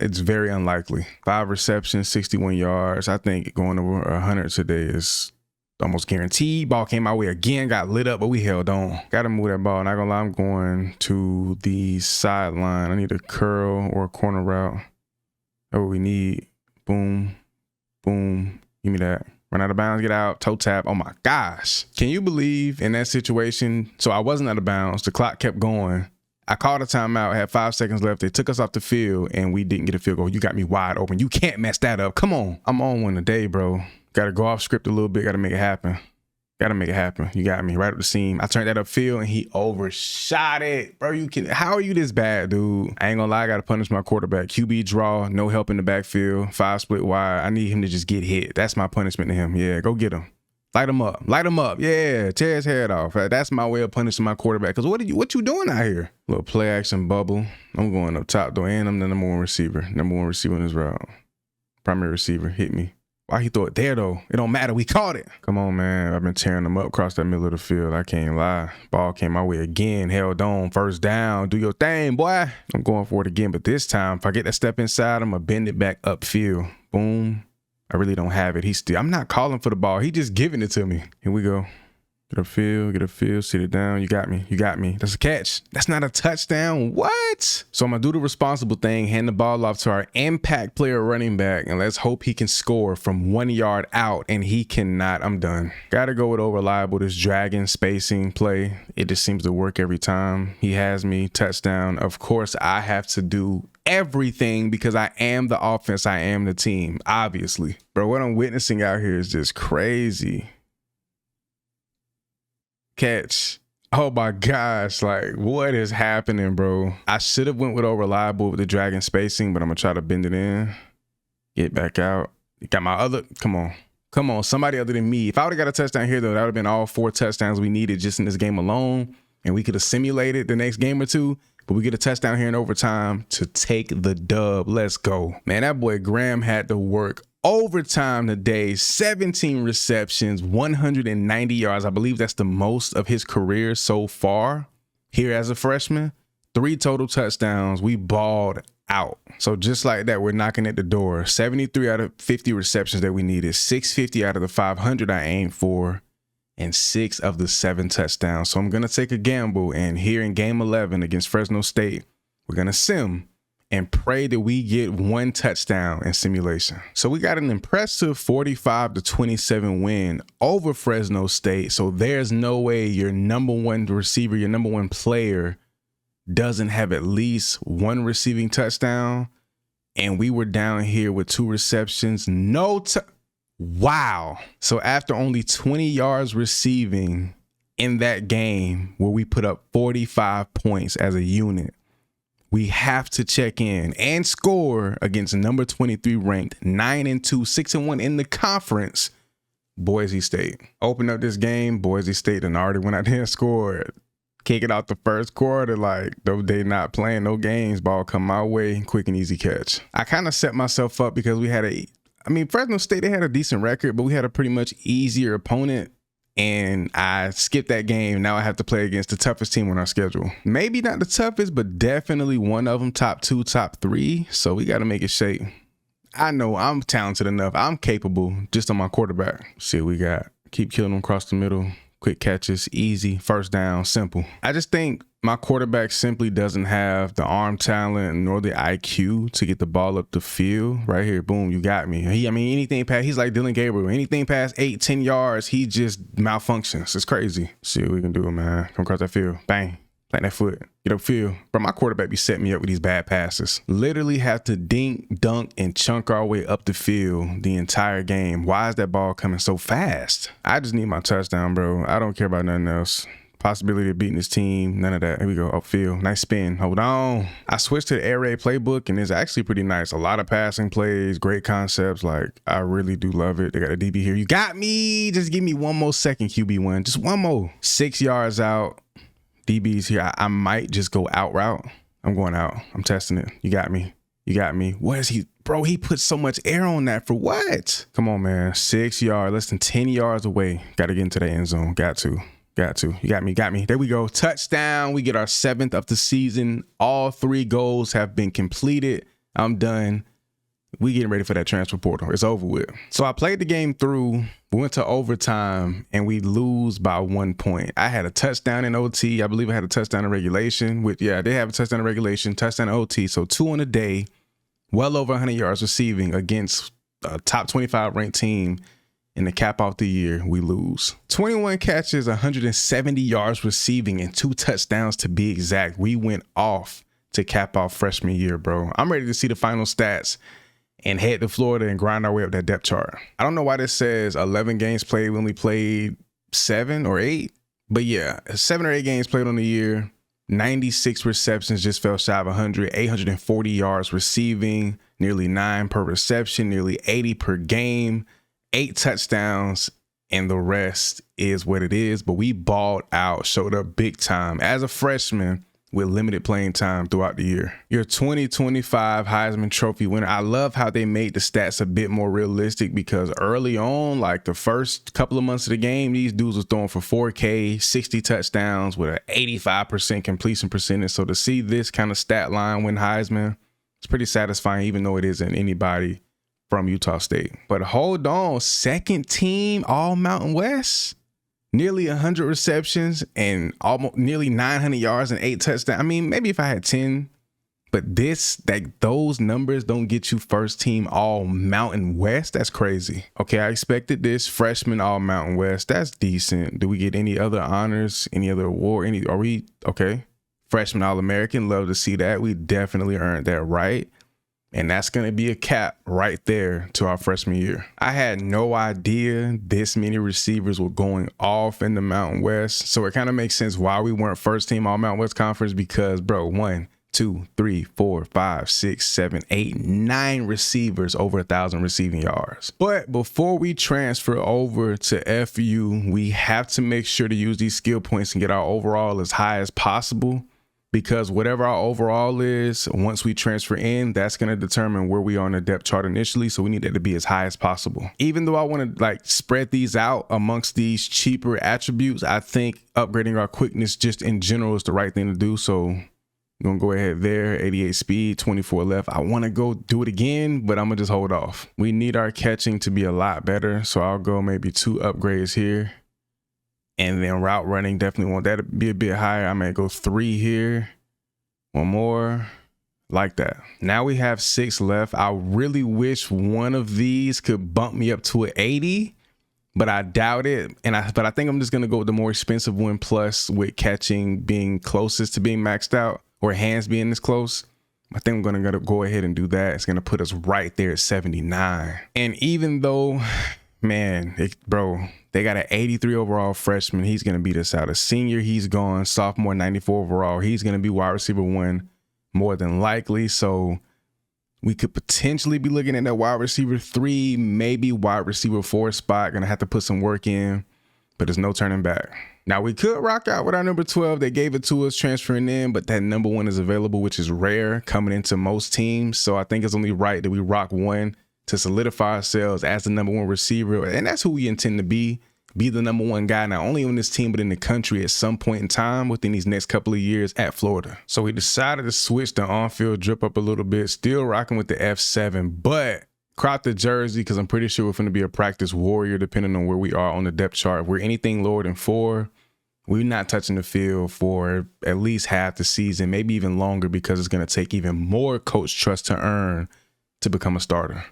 It's very unlikely. 5 receptions, 61 yards. I think going over 100 today is almost guaranteed. Ball came my way again, got lit up, but we held on. Got to move that ball. Not gonna lie, I'm going to the sideline. I need a curl or a corner route. That's what we need. Boom, boom. Give me that. Run out of bounds, get out, toe tap. Oh my gosh. Can you believe in that situation? So I wasn't out of bounds. The clock kept going. I called a timeout, had 5 seconds left. They took us off the field and we didn't get a field goal. You got me wide open. You can't mess that up. Come on. I'm on one today, bro. Got to go off script a little bit. Got to make it happen. Got to make it happen. You got me right up the seam. I turned that upfield and he overshot it. Bro, you can. How are you this bad, dude? I ain't gonna lie. I got to punish my quarterback. QB draw, no help in the backfield, 5 split wide. I need him to just get hit. That's my punishment to him. Yeah, go get him. Light him up. Light him up. Yeah, tear his head off. That's my way of punishing my quarterback. Because what you doing out here? Little play action bubble. I'm going up top though, and I'm the number one receiver. Number one receiver in this route. Primary receiver hit me. Why he throw it there though? It don't matter. We caught it. Come on, man. I've been tearing them up across that middle of the field. I can't lie. Ball came my way again. Held on. First down. Do your thing, boy. I'm going for it again, but this time, if I get that step inside, I'm gonna bend it back upfield. Boom. I really don't have it. I'm not calling for the ball. He just giving it to me. Here we go. Get a field, sit it down. You got me. That's a catch. That's not a touchdown. What? So I'm gonna do the responsible thing, hand the ball off to our impact player running back, and let's hope he can score from 1 yard out, and he cannot. I'm done. Gotta go with reliable, this dragon spacing play. It just seems to work every time. He has me, touchdown. Of course, I have to do everything because I am the offense. I am the team, obviously. Bro, what I'm witnessing out here is just crazy. Catch. Oh my gosh, like what is happening, bro? I should have went with reliable with the dragon spacing, but I'm gonna try to bend it in, get back out. Got my other, come on, somebody other than me. If I would have got a touchdown here though, that would have been all 4 touchdowns we needed just in this game alone, and we could have simulated the next game or two, but we get a touchdown here in overtime to take the dub. Let's go. Man, that boy Graham had to work overtime today. 17 receptions, 190 yards. I believe that's the most of his career so far here as a freshman. 3 total touchdowns. We balled out. So just like that, we're knocking at the door. 73 out of 50 receptions that we needed. 650 out of the 500 I aimed for, and 6 of the 7 touchdowns. So I'm going to take a gamble, and here in game 11 against Fresno State, we're going to sim and pray that we get 1 touchdown in simulation. So we got an impressive 45-27 win over Fresno State. So there's no way your number 1 receiver, your number 1 player doesn't have at least 1 receiving touchdown. And we were down here with 2 receptions, wow. So after only 20 yards receiving in that game where we put up 45 points as a unit, we have to check in and score against number 23 ranked 9-2, 6-1 in the conference, Boise State. Open up this game, Boise State and already went out there and scored. Kick it out the first quarter, like though they not playing no games, ball come my way, quick and easy catch. I kind of set myself up because we had Fresno State, they had a decent record, but we had a pretty much easier opponent. And I skipped that game. Now I have to play against the toughest team on our schedule. Maybe not the toughest, but definitely one of them, top 2, top 3. So we got to make it shake. I know I'm talented enough. I'm capable just on my quarterback. See what we got. Keep killing them across the middle. Quick catches, easy, first down, simple. I just think my quarterback simply doesn't have the arm talent nor the IQ to get the ball up the field. Right here, boom, you got me. Anything past, he's like Dylan Gabriel. Anything past 8-10 yards, he just malfunctions. It's crazy. See what we can do, man. Come across that field, bang, plant that foot, get upfield. But my quarterback be setting me up with these bad passes. Literally have to dink, dunk, and chunk our way up the field the entire game. Why is that ball coming so fast? I just need my touchdown, bro. I don't care about nothing else. Possibility of beating this team, none of that. Here we go, upfield, nice spin, hold on. I switched to the air raid playbook and it's actually pretty nice. A lot of passing plays, great concepts. Like, I really do love it. They got a DB here. You got me. Just give me 1 more second, QB1. Just 1 more. 6 yards out. DB's here. I might just go out route. I'm going out. I'm testing it. You got me. You got me. What is he? Bro, he put so much air on that for what? Come on, man. 6 yards, less than 10 yards away. Got to get into the end zone. Got to. You got me. There we go. Touchdown. We get our 7th of the season. All 3 goals have been completed. I'm done. We getting ready for that transfer portal. It's over with. So I played the game through. We went to overtime and we lose by 1 point. I had a touchdown in OT. I believe I had a touchdown in regulation. They have a touchdown in regulation, touchdown in OT. So 2 on the day, well over 100 yards receiving against a top 25 ranked team. and to cap off the year, we lose. 21 catches, 170 yards receiving, and 2 touchdowns to be exact. We went off to cap off freshman year, bro. I'm ready to see the final stats and head to Florida and grind our way up that depth chart. I don't know why this says 11 games played when we played 7 or 8, but yeah, 7 or 8 games played on the year. 96 receptions, just fell shy of 100, 840 yards receiving, nearly 9 per reception, nearly 80 per game, 8 touchdowns, and the rest is what it is. But we balled out, showed up big time as a freshman with limited playing time throughout the year. Your 2025 Heisman Trophy winner. I love how they made the stats a bit more realistic, because early on, like the first couple of months of the game, these dudes was throwing for 4K, 60 touchdowns with an 85% completion percentage. So to see this kind of stat line win Heisman, it's pretty satisfying, even though it isn't anybody from Utah State. But hold on, second team All Mountain West? Nearly 100 receptions and almost nearly 900 yards and 8 touchdowns. I mean, maybe if I had 10, but those numbers don't get you first team All Mountain West. That's crazy. Okay, I expected this. Freshman All Mountain West. That's decent. Do we get any other honors? Any other award? Okay? Freshman All American. Love to see that. We definitely earned that right. And that's going to be a cap right there to our freshman year. I had no idea this many receivers were going off in the Mountain West. So it kind of makes sense why we weren't first team All Mountain West Conference, because, bro, 1, 2, 3, 4, 5, 6, 7, 8, 9 receivers over 1,000 receiving yards. But before we transfer over to FU, we have to make sure to use these skill points and get our overall as high as possible. Because whatever our overall is, once we transfer in, that's going to determine where we are on the depth chart initially. So we need that to be as high as possible. Even though I want to spread these out amongst these cheaper attributes, I think upgrading our quickness just in general is the right thing to do. So I'm going to go ahead there, 88 speed, 24 left. I want to go do it again, but I'm going to just hold off. We need our catching to be a lot better. So I'll go maybe 2 upgrades here. And then route running, definitely want that to be a bit higher. I may go 3 here. 1 more, like that. Now we have 6 left. I really wish one of these could bump me up to an 80, but I doubt it. But I think I'm just gonna go with the more expensive one, plus with catching being closest to being maxed out, or hands being this close. I think I'm gonna go ahead and do that. It's gonna put us right there at 79. And even though, man, bro, they got an 83 overall freshman. He's going to beat us out. A senior, he's gone. Sophomore, 94 overall. He's going to be wide receiver 1 more than likely. So we could potentially be looking at that wide receiver 3, maybe wide receiver 4 spot. Going to have to put some work in, but there's no turning back. Now, we could rock out with our number 12. They gave it to us transferring in, but that number 1 is available, which is rare coming into most teams. So I think it's only right that we rock 1 to solidify ourselves as the number 1 receiver. And that's who we intend to be the number 1 guy, not only on this team, but in the country at some point in time within these next couple of years at Florida. So we decided to switch the on-field drip up a little bit, still rocking with the F7, but crop the jersey, because I'm pretty sure we're going to be a practice warrior depending on where we are on the depth chart. If we're anything lower than 4, we're not touching the field for at least half the season, maybe even longer, because it's going to take even more coach trust to earn to become a starter.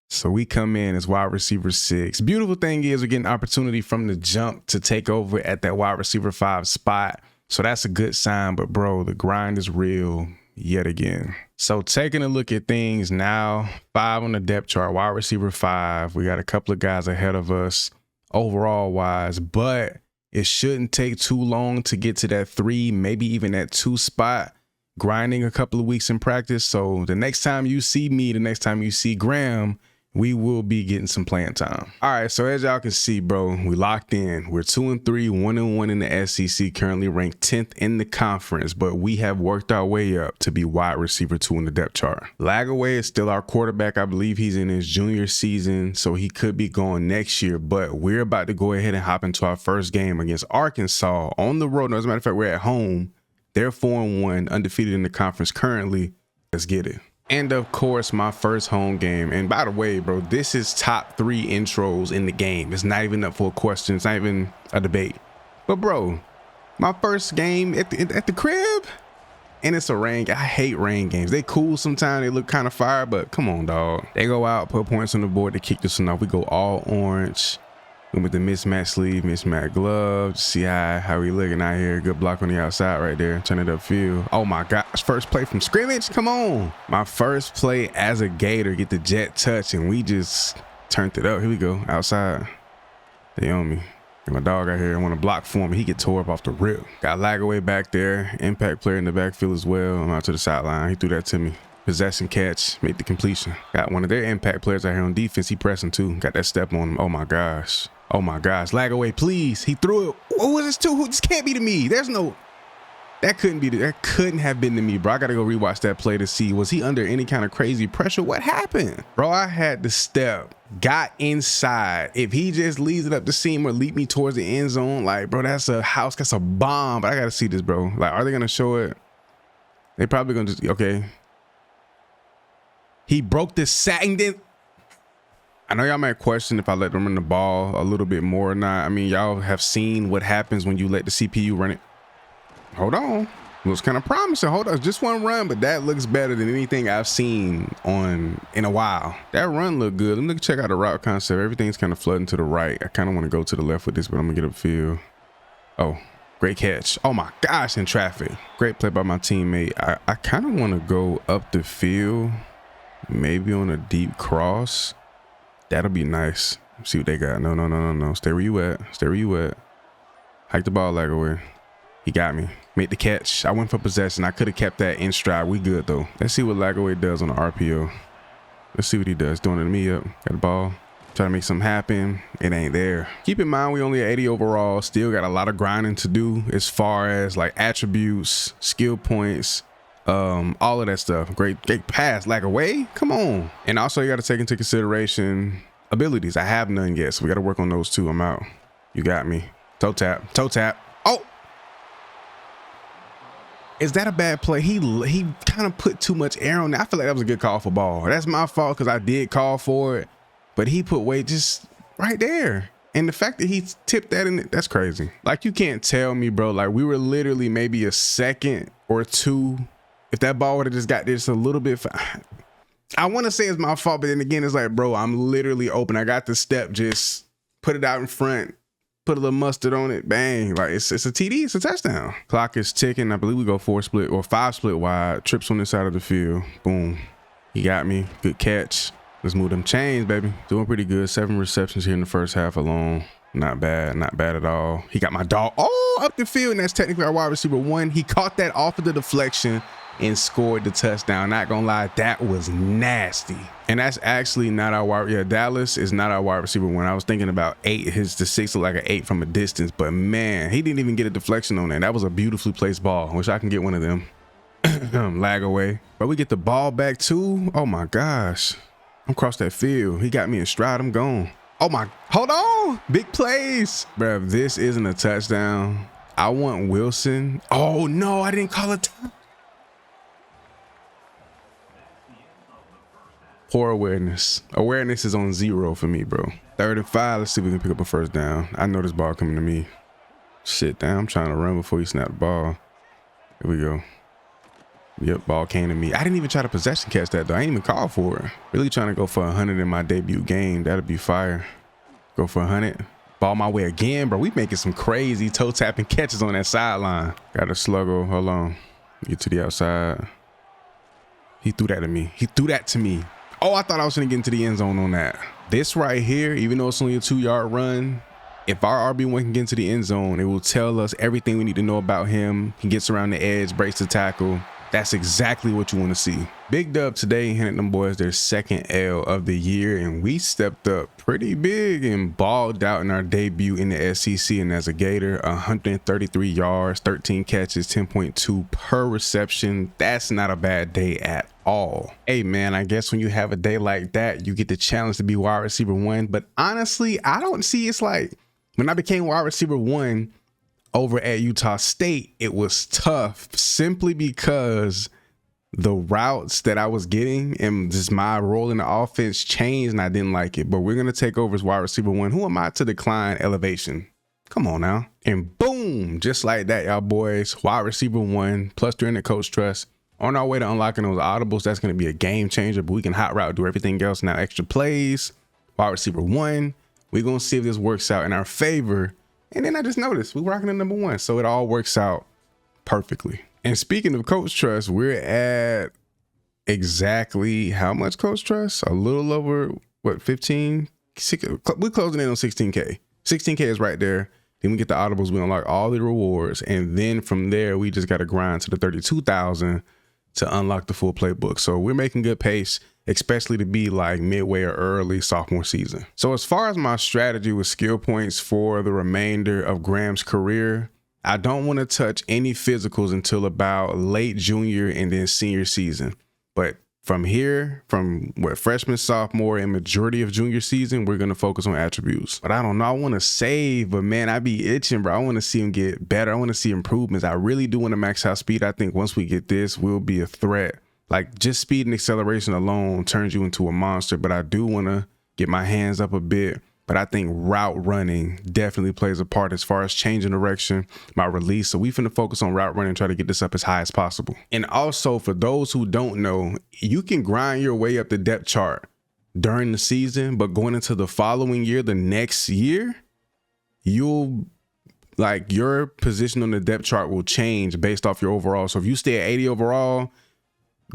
So we come in as wide receiver 6. Beautiful thing is we're getting opportunity from the jump to take over at that wide receiver 5 spot. So that's a good sign. But bro, the grind is real yet again. So taking a look at things now, 5 on the depth chart, wide receiver 5. We got a couple of guys ahead of us overall wise, but it shouldn't take too long to get to that 3, maybe even that 2 spot. Grinding a couple of weeks in practice. So the next time you see me, the next time you see Graham, we will be getting some playing time. All right, so as y'all can see, bro, we locked in. We're 2-3, 1-1 in the SEC, currently ranked 10th in the conference, but we have worked our way up to be wide receiver 2 in the depth chart. Lagaway is still our quarterback. I believe he's in his junior season, so he could be going next year, but we're about to go ahead and hop into our first game against Arkansas on the road. No, as a matter of fact, we're at home. They're 4-1, undefeated in the conference currently. Let's get it. And of course, my first home game. And by the way, bro, this is top 3 intros in the game. It's not even up for a question. It's not even a debate. But bro, my first game at the crib, and it's a rain. I hate rain games. They cool sometimes. They look kind of fire, but come on, dog. They go out, put points on the board to kick this one off. We go all orange. And with the mismatched sleeve, mismatched glove. See how we looking out here. Good block on the outside right there. Turn it upfield. Oh my gosh. First play from scrimmage. Come on. My first play as a Gator. Get the jet touch, and we just turned it up. Here we go. Outside. They on me. And my dog out here, I want to block for him. He get tore up off the rip. Got Lagaway back there. Impact player in the backfield as well. I'm out to the sideline. He threw that to me. Possession catch, made the completion. Got one of their impact players out here on defense. He pressing too. Got that step on him. Oh my gosh. Oh my gosh. Lagaway, please. He threw it. What was this to? This can't be to me. There's no. That couldn't have been to me, bro. I gotta go rewatch that play to see, was he under any kind of crazy pressure? What happened? Bro, I had the step, got inside. If he just leads it up the seam or lead me towards the end zone, like, bro, that's a house, that's a bomb. But I gotta see this, bro. Like, are they gonna show it? They probably gonna just, okay. He broke the sack and then, I know y'all might question if I let them run the ball a little bit more or not. I mean, y'all have seen what happens when you let the CPU run it. Hold on. Looks kind of promising. Hold on. Just one run, but that looks better than anything I've seen in a while. That run looked good. Let me check out the route concept. Everything's kind of flooding to the right. I kind of want to go to the left with this, but I'm going to get upfield. Oh, great catch. Oh my gosh, in traffic. Great play by my teammate. I kind of want to go up the field, maybe on a deep cross. That'll be nice. See what they got. No. Stay where you at. Stay where you at. Hike the ball leg away. He got me. Made the catch. I went for possession. I could have kept that in stride. We good though. Let's see what Lagaway does on the RPO. Let's see what he does. Doing it to me up. Got the ball. Trying to make something happen. It ain't there. Keep in mind we only at 80 overall. Still got a lot of grinding to do as far as like attributes, skill points, all of that stuff. Great pass. Lagaway. Come on. And also you got to take into consideration abilities. I have none yet, so we got to work on those too. I'm out. You got me. Toe tap. Toe tap. Oh. Is that a bad play? He kind of put too much air on that. I feel like that was a good call for ball. That's my fault because I did call for it, but he put weight just right there. And the fact that he tipped that in, that's crazy. Like, you can't tell me, bro. Like, we were literally maybe a second or two. If that ball would have just got this a little bit, I want to say it's my fault, but then again, it's like, bro, I'm literally open. I got the step, just put it out in front. Put a little mustard on it, bang. Like, it's a TD, it's a touchdown. Clock is ticking. I believe we go 4 split or 5 split wide. Trips on this side of the field. Boom. He got me. Good catch. Let's move them chains, baby. Doing pretty good. 7 receptions here in the first half alone. Not bad. Not bad at all. He got my dog up the field, and that's technically our wide receiver 1. He caught that off of the deflection and scored the touchdown. Not gonna lie, that was nasty. And that's actually not our wide. Yeah, Dallas is not our wide receiver 1. I was thinking about 8. The 6 looked like an 8 from a distance, but man, he didn't even get a deflection on that. That was a beautifully placed ball. Wish I can get one of them. Lagaway. But we get the ball back too. Oh my gosh. I'm across that field. He got me in stride. I'm gone. Oh my, hold on. Big plays. Bruh, this isn't a touchdown. I want Wilson. Oh no, I didn't call it. Poor awareness. Awareness is on 0 for me, bro. 3rd and 5. Let's see if we can pick up a first down. I know this ball coming to me. Shit, damn. I'm trying to run before you snap the ball. Here we go. Yep, ball came to me. I didn't even try to possession catch that, though. I ain't even call for it. Really trying to go for 100 in my debut game. That'd be fire. Go for 100. Ball my way again, bro. We making some crazy toe tapping catches on that sideline. Got a sluggo. Hold on. Get to the outside. He threw that to me. He threw that to me. Oh, I thought I was going to get into the end zone on that. This right here, even though it's only a 2-yard run, if our RB1 can get into the end zone, it will tell us everything we need to know about him. He gets around the edge, breaks the tackle. That's exactly what you want to see. Big dub today, handed them boys their 2nd L of the year, and we stepped up pretty big and balled out in our debut in the SEC. And as a Gator, 133 yards, 13 catches, 10.2 per reception. That's not a bad day at all. Hey man, I guess when you have a day like that, you get the challenge to be wide receiver 1. But honestly, I don't see, it's like when I became wide receiver 1 over at Utah State, it was tough simply because the routes that I was getting and just my role in the offense changed and I didn't like it. But we're going to take over as wide receiver 1. Who am I to decline elevation? Come on now. And boom. Boom, just like that, y'all boys. Wide receiver 1, plus 300 coach trust. On our way to unlocking those audibles, that's going to be a game changer, but we can hot route, do everything else now. Extra plays, wide receiver 1. We're going to see if this works out in our favor. And then I just noticed we're rocking the number 1. So it all works out perfectly. And speaking of coach trust, we're at exactly how much coach trust? A little over, what, 15? We're closing in on 16K. 16K is right there. Then we get the audibles, we unlock all the rewards. And then from there, we just got to grind to the 32,000 to unlock the full playbook. So we're making good pace, especially to be like midway or early sophomore season. So as far as my strategy with skill points for the remainder of Graham's career, I don't want to touch any physicals until about late junior and then senior season. But from here, from what freshman, sophomore, and majority of junior season, we're going to focus on attributes. But I don't know, I want to save, but man, I be itching, bro. I want to see him get better. I want to see improvements. I really do want to max out speed. I think once we get this, we'll be a threat. Like just speed and acceleration alone turns you into a monster, but I do want to get my hands up a bit. But I think route running definitely plays a part as far as changing direction, my release. So we finna focus on route running and try to get this up as high as possible. And also for those who don't know, you can grind your way up the depth chart during the season, but going into the following year, the next year, you'll like your position on the depth chart will change based off your overall. So if you stay at 80 overall,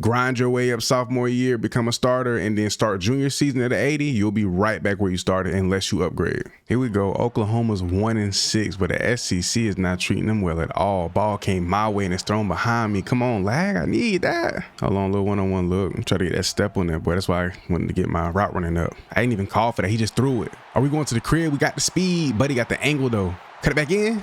grind your way up sophomore year, become a starter, and then start junior season at 80, you'll be right back where you started unless you upgrade. Here we go. Oklahoma's 1-6, but the SEC is not treating them well at all. Ball came my way and it's thrown behind me. Come on, lag. I need that. Hold on, little one-on-one look. I'm trying to get that step on there, boy. That's why I wanted to get my route running up. I didn't even call for that. He just threw it. Are we going to the crib? We got the speed. Buddy got the angle though. Cut it back in.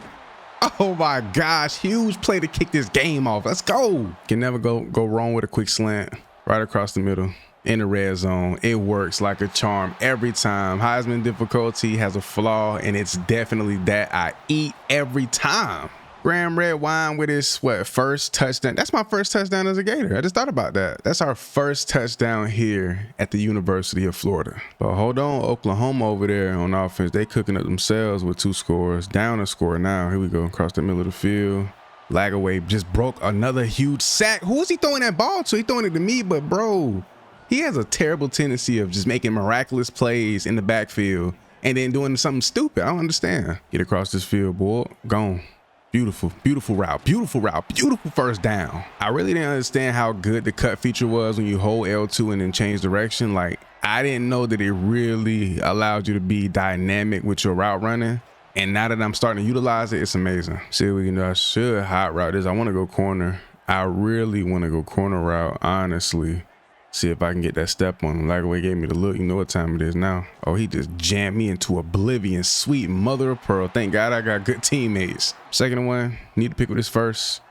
Oh my gosh, huge play to kick this game off. Let's go. Can never go wrong with a quick slant right across the middle in the red zone. It works like a charm every time. Heisman difficulty has a flaw, and it's definitely that I eat every time. Graham Red Wine with his, first touchdown. That's my first touchdown as a Gator. I just thought about that. That's our first touchdown here at the University of Florida. But hold on, Oklahoma over there on offense, they cooking up themselves with 2 scores. Down a score now. Here we go, across the middle of the field. Lag away, just broke another huge sack. Who is he throwing that ball to? He throwing it to me, but bro, he has a terrible tendency of just making miraculous plays in the backfield and then doing something stupid. I don't understand. Get across this field, boy. Gone. Beautiful, beautiful route, beautiful first down. I really didn't understand how good the cut feature was when you hold L2 and then change direction. Like, I didn't know that it really allowed you to be dynamic with your route running. And now that I'm starting to utilize it, it's amazing. See what we can do. I should hot route this. I want to go corner. I really want to go corner route, honestly. See if I can get that step on him. Lagaway gave me the look. You know what time it is now. Oh, he just jammed me into oblivion. Sweet mother of pearl. Thank God I got good teammates. Second and 1. Need to pick with this first.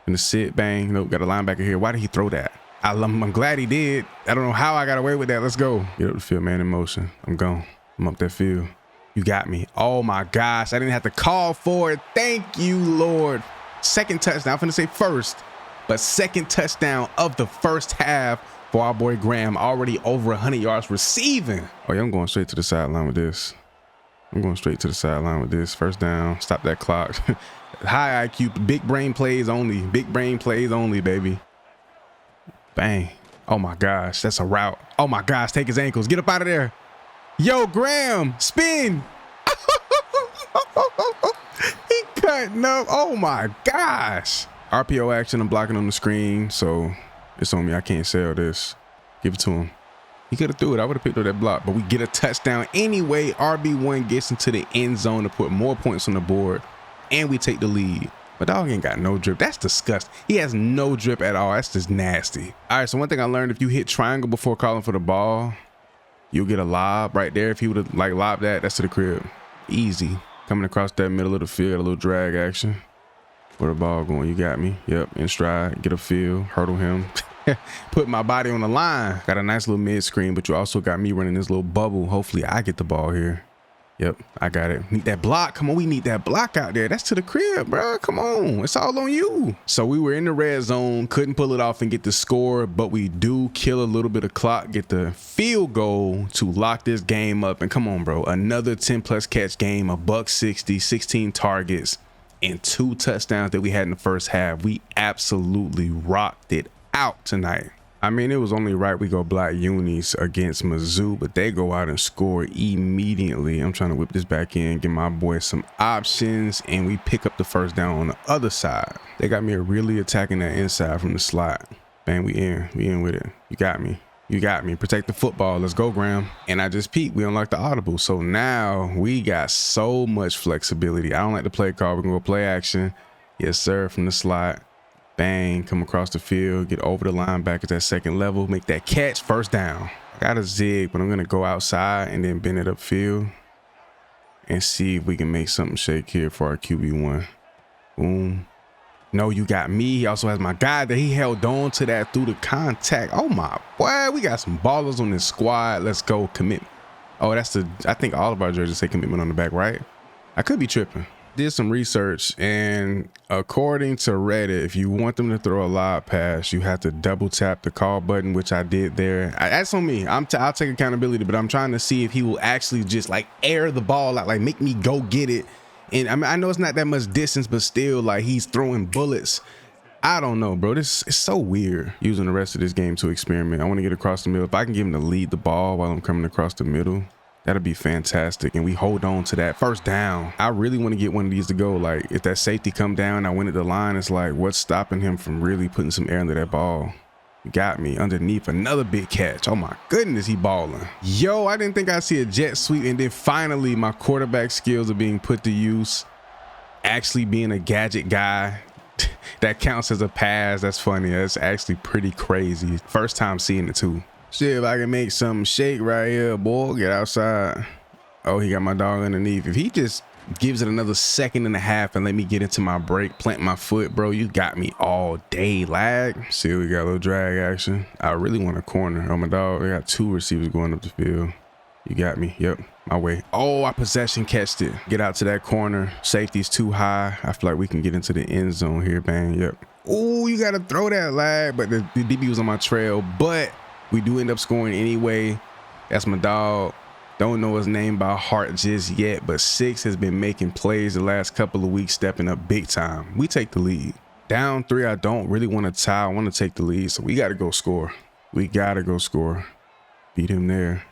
And the sit, bang. Nope, got a linebacker here. Why did he throw that? I'm glad he did. I don't know how I got away with that. Let's go. Get up the field, man, in motion. I'm gone. I'm up that field. You got me. Oh my gosh. I didn't have to call for it. Thank you, Lord. Second touchdown. I'm finna say first, but second touchdown of the first half for our boy Graham, already over 100 yards receiving. Oh yeah, I'm going straight to the sideline with this. First down, stop that clock. High IQ, big brain plays only. Big brain plays only, baby. Bang. Oh my gosh, that's a route. Oh my gosh, take his ankles. Get up out of there. Yo, Graham, spin. He cutting up. Oh my gosh. RPO action, I'm blocking on the screen, so it's on me. I can't sell this. Give it to him. He could have threw it. I would have picked up that block, but we get a touchdown anyway. RB1 gets into the end zone to put more points on the board, and we take the lead. But dog ain't got no drip. That's disgusting. He has no drip at all. That's just nasty. All right, so one thing I learned, if you hit triangle before calling for the ball, you'll get a lob right there. If he would have like lobbed that, that's to the crib. Easy. Coming across that middle of the field, a little drag action. Where the ball going? You got me. Yep, in stride, get a feel, hurdle him. Put my body on the line. Got a nice little mid screen, but you also got me running this little bubble. Hopefully I get the ball here. Yep, I got it. Need that block. Come on, we need that block out there. That's to the crib, bro. Come on, it's all on you. So we were in the red zone, couldn't pull it off and get the score, but we do kill a little bit of clock, get the field goal to lock this game up. And come on, bro, another 10+ catch game, $160, 16 targets. and 2 touchdowns that we had in the first half. We absolutely rocked it out tonight. I mean, it was only right we go black unis against Mizzou, but they go out and score immediately. I'm trying to whip this back in, give my boys some options, and we pick up the first down on the other side. They got me really attacking that inside from the slot. Bang, we in with it. You got me. You got me. Protect the football. Let's go, Graham. And I just peeked. We unlocked the audible. So now we got so much flexibility. I don't like the play call. We're going to go play action. Yes, sir, from the slot. Bang, come across the field, get over the linebacker at that second level, make that catch, first down. I got a zig, but I'm gonna go outside and then bend it upfield and see if we can make something shake here for our QB1. Boom. No, you got me. He also has my guy that he held on to that through the contact. Oh my boy, we got some ballers on this squad. Let's go, commitment. Oh, that's I think all of our jerseys say commitment on the back, right? I could be tripping. Did some research, and according to Reddit, if you want them to throw a live pass, you have to double tap the call button, which I did there. That's on me. I'll take accountability, but I'm trying to see if he will actually just like air the ball out, like make me go get it. And I mean, I know it's not that much distance, but still, like, he's throwing bullets. I don't know, bro. This is so weird. Using the rest of this game to experiment. I want to get across the middle. If I can get him to lead the ball while I'm coming across the middle, that'd be fantastic. And we hold on to that first down. I really want to get one of these to go. Like, if that safety come down, I win at the line. It's like, what's stopping him from really putting some air into that ball? You got me underneath, another big catch. Oh my goodness, he balling. Yo, I didn't think I'd see a jet sweep. And then finally, my quarterback skills are being put to use. Actually being a gadget guy. That counts as a pass. That's funny. That's actually pretty crazy. First time seeing it too. See if I can make something shake right here, boy. Get outside. Oh, he got my dog underneath. If he just gives it another 1.5 seconds and let me get into my break, plant my foot, bro, you got me all day, lag. See, we got a little drag action. I really want a corner. Oh, my dog. I got 2 receivers going up the field. You got me. Yep. My way. Oh, I possession catched it. Get out to that corner. Safety's too high. I feel like we can get into the end zone here, bang. Yep. Oh, you got to throw that lag, but the DB was on my trail, but we do end up scoring anyway. That's my dog. Don't know his name by heart just yet, but 6 has been making plays the last couple of weeks, stepping up big time. We take the lead. Down 3, I don't really want to tie. I want to take the lead, so we got to go score. We got to go score. Beat him there.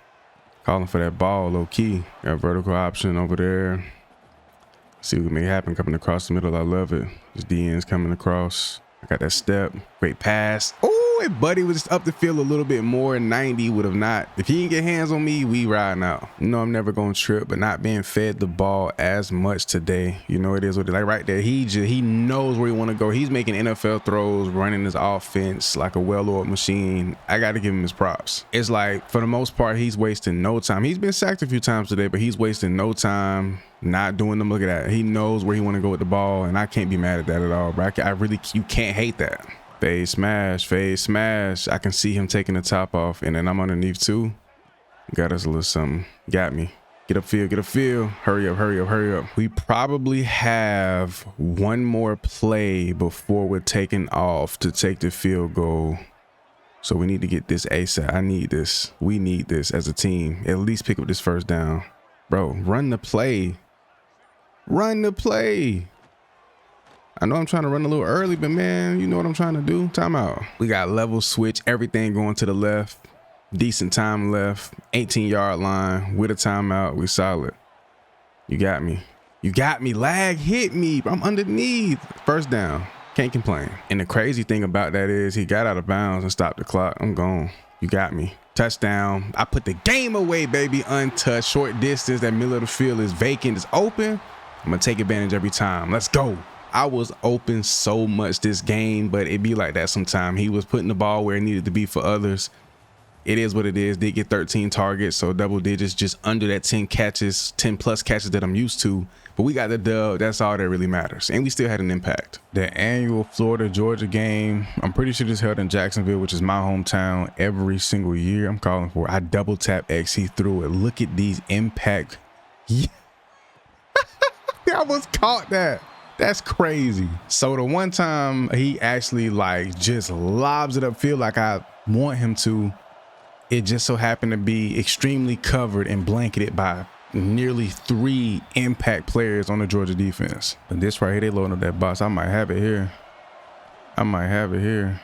Calling for that ball, low key. Got a vertical option over there. See what can make happen coming across the middle. I love it. This DN's coming across. I got that step. Great pass. Oh! If Buddy was just up the field a little bit more, 90 would have not. If he didn't get hands on me, we riding out. You know I'm never going to trip, but not being fed the ball as much today. You know it is what it is. Like right there, he knows where he want to go. He's making NFL throws, running his offense like a well-oiled machine. I got to give him his props. It's like, for the most part, he's wasting no time. He's been sacked a few times today, but he's wasting no time. Not doing them. Look at that. He knows where he want to go with the ball, and I can't be mad at that at all, bro. You can't hate that. Fade smash, fade smash. I can see him taking the top off, and then I'm underneath too. Got us a little something. Got me. Get upfield, get upfield. Hurry up, hurry up, hurry up. We probably have one more play before we're taking off to take the field goal. So we need to get this ASAP. I need this. We need this as a team. At least pick up this first down. Bro, run the play. Run the play. I know I'm trying to run a little early, but man, you know what I'm trying to do. Timeout. We got level switch, everything going to the left. Decent time left. 18-yard line with a timeout. We solid. You got me. You got me. Lag hit me. I'm underneath. First down. Can't complain. And the crazy thing about that is he got out of bounds and stopped the clock. I'm gone. You got me. Touchdown. I put the game away, baby. Untouched. Short distance. That middle of the field is vacant. It's open. I'm going to take advantage every time. Let's go. I was open so much this game, but it be like that sometimes. He was putting the ball where it needed to be for others. It is what it is. Did get 13 targets, so double digits, just under that 10 catches, 10 plus catches that I'm used to. But we got the dub. That's all that really matters. And we still had an impact. The annual Florida-Georgia game, I'm pretty sure it's held in Jacksonville, which is my hometown, every single year. I'm calling for it. I double tap X. He threw it. Look at these impact. Yeah. I almost caught that. That's crazy. So the one time he actually like just lobs it upfield like I want him to, it just so happened to be extremely covered and blanketed by nearly 3 impact players on the Georgia defense. And this right here, they loading up that box. I might have it here. I might have it here.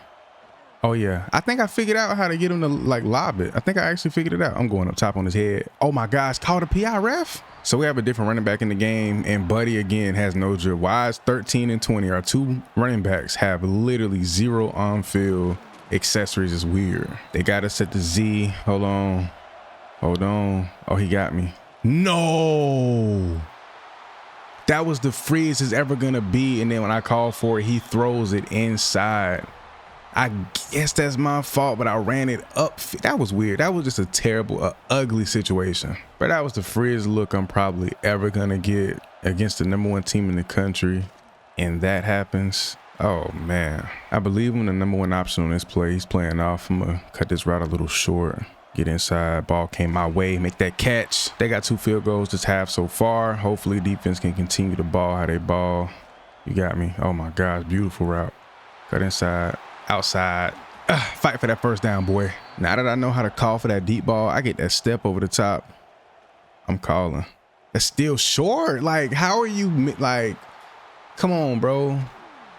Oh yeah, I think I figured out how to get him to like lob it. I think I actually figured it out. I'm going up top on his head. Oh my gosh, called a PI, ref. So we have a different running back in the game, and Buddy again has no drip. Wise 13 and 20. Our 2 running backs have literally 0 on-field accessories. Is weird. They got us at the Z. Hold on. Hold on. Oh, he got me. No. That was the freest it's ever gonna be, and then when I call for it, he throws it inside. I guess that's my fault, but I ran it up. That was weird. That was just a terrible, ugly situation. But that was the freest look I'm probably ever gonna get against the #1 team in the country, and that happens. Oh man, I believe I'm the #1 option on this play. He's playing off. I'm gonna cut this route a little short. Get inside, ball came my way, make that catch. They got 2 field goals this half so far. Hopefully defense can continue to ball how they ball. You got me. Oh my gosh, beautiful route. Cut inside, outside. Fight for that first down, boy. Now that I know how to call for that deep ball, I get that step over the top. I'm calling. That's still short. Like, how are you, like, come on, bro.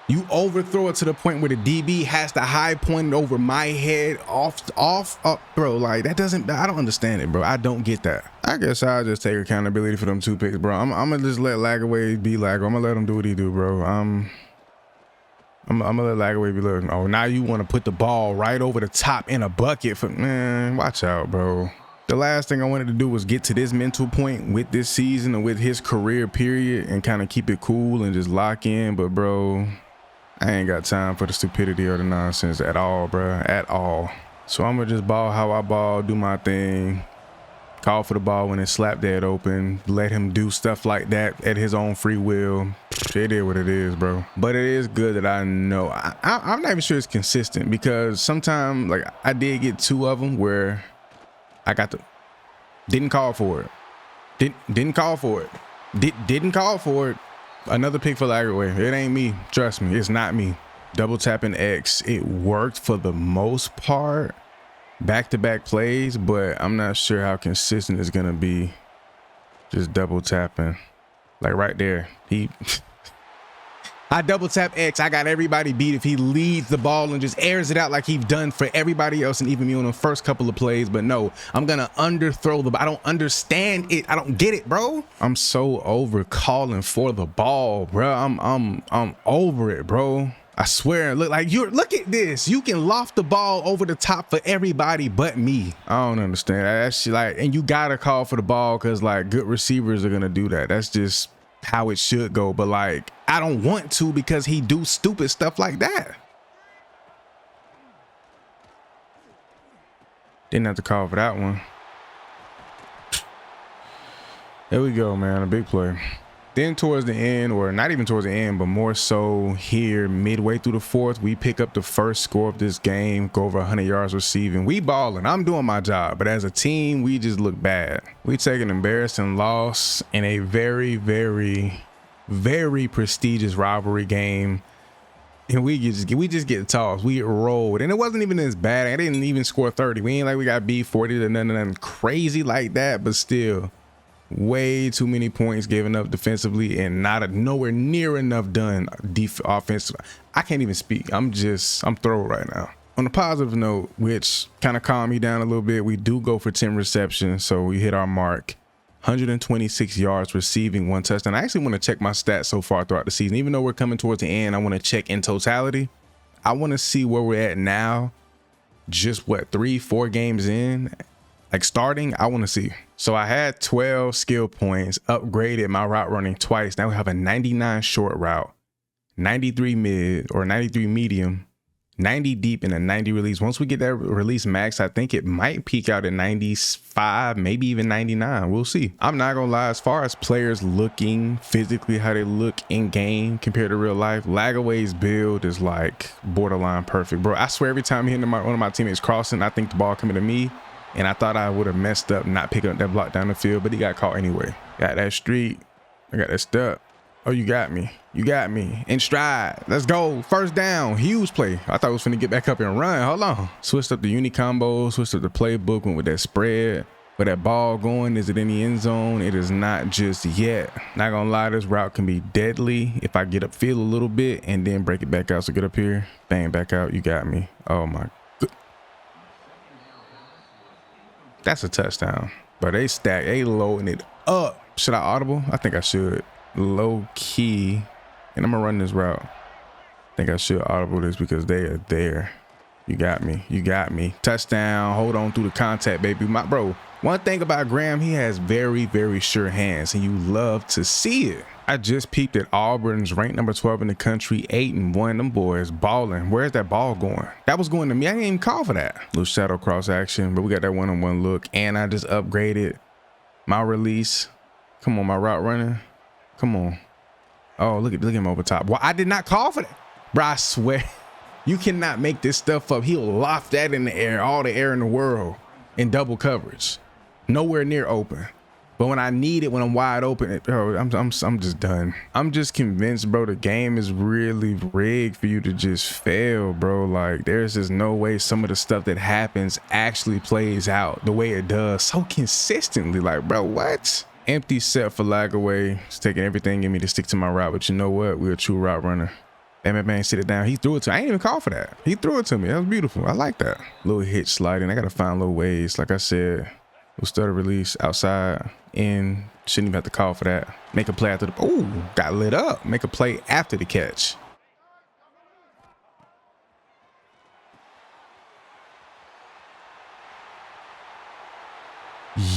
You overthrow it to the point where the DB has the high point over my head, up, bro. Like, that doesn't, I don't understand it, bro. I don't get that. I guess I'll just take accountability for them 2 picks, bro. I'm gonna just let Lagaway be Lagaway. I'm gonna let him do what he do, bro. I'm gonna let Lagaway be looking. Oh, now you want to put the ball right over the top in a bucket for, man, watch out, bro. The last thing I wanted to do was get to this mental point with this season and with his career period and kind of keep it cool and just lock in. But bro, I ain't got time for the stupidity or the nonsense at all, bro, at all. So I'm gonna just ball how I ball, do my thing, call for the ball when it's slap dead open, let him do stuff like that at his own free will. It is what it is, bro. But it is good that I know. I'm not even sure it's consistent, because sometimes, like, I did get 2 of them where I got the didn't call for it, didn't call for it, didn't call for it. Another pick for Lagaway. It ain't me. Trust me, it's not me. Double tapping X. It worked for the most part. Back-to-back plays, but I'm not sure how consistent it's gonna be. Just double tapping. Like right there. I double tap X. I got everybody beat if he leads the ball and just airs it out like he's done for everybody else and even me on the first couple of plays. But no, I'm gonna underthrow the ball. I don't understand it. I don't get it, bro. I'm so over calling for the ball, bro. I'm over it, bro. I swear. Look at this. You can loft the ball over the top for everybody but me. I don't understand. That's like, and you gotta call for the ball because like good receivers are gonna do that. That's just how it should go. But like, I don't want to because he do stupid stuff like that. Didn't have to call for that one. There we go, man. A big play. Then towards the end, or not even towards the end, but more so here midway through the 4th, we pick up the first score of this game, go over 100 yards receiving. We balling. I'm doing my job, but as a team, we just look bad. We take an embarrassing loss in a very, very, very prestigious rivalry game, and we just get tossed. We get rolled, and it wasn't even as bad. I didn't even score 30. We ain't like we got beat 40 to nothing crazy like that, but still. Way too many points given up defensively and nowhere near enough done offensively. I can't even speak. I'm thrown right now. On a positive note, which kind of calmed me down a little bit, we do go for 10 receptions, so we hit our mark. 126 yards receiving, 1 touchdown. I actually want to check my stats so far throughout the season. Even though we're coming towards the end, I want to check in totality. I want to see where we're at now. Just what, 3-4 games in? Like starting, I want to see. So I had 12 skill points, upgraded my route running twice. Now we have a 99 short route, 93 mid or 93 medium, 90 deep, and a 90 release. Once we get that release max, I think it might peak out at 95, maybe even 99. We'll see. I'm not gonna lie, as far as players looking physically, how they look in game compared to real life, Lagaway's build is like borderline perfect, bro. I swear every time he hit one of my teammates crossing, I think the ball coming to me. And I thought I would have messed up not picking up that block down the field, but he got caught anyway. Got that street. I got that step. Oh, you got me. You got me. In stride. Let's go. First down. Huge play. I thought I was finna get back up and run. Hold on. Switched up the uni combo. Switched up the playbook. Went with that spread. But that ball going, is it in the end zone? It is not just yet. Not gonna lie, this route can be deadly if I get upfield a little bit and then break it back out. So get up here, bang, back out. You got me. Oh my good. That's a touchdown. But they stack, they loading it up. Should I audible? I think I should. Low key. And I'm gonna run this route. I think I should audible this because they are there. You got me. You got me. Touchdown. Hold on through the contact, baby. My bro. One thing about Graham, he has very, very sure hands, and you love to see it. I just peeped at Auburn's ranked number 12 in the country, 8-1. Them boys balling. Where's that ball going? That was going to me. I didn't even call for that. Little shadow cross action, but we got that one-on-one look, and I just upgraded my release. Come on, my route running. Come on. Oh, look at him over top. Well, I did not call for that. Bro, I swear, you cannot make this stuff up. He'll loft that in the air, all the air in the world, in double coverage. Nowhere near open. But when I need it, when I'm wide open, I'm just done. I'm just convinced, bro, the game is really rigged for you to just fail, bro. Like, there's just no way some of the stuff that happens actually plays out the way it does so consistently. Like, bro, what? Empty set for lag away. It's taking everything in me to stick to my route. But you know what? We're a true route runner. Bang, sit it down. He threw it to me. I ain't even call for that. He threw it to me. That was beautiful. I like that. Little hitch sliding. I got to find little ways. Like I said, we'll stutter release outside in. Shouldn't even have to call for that. Make a play after the. Ooh, got lit up. Make a play after the catch.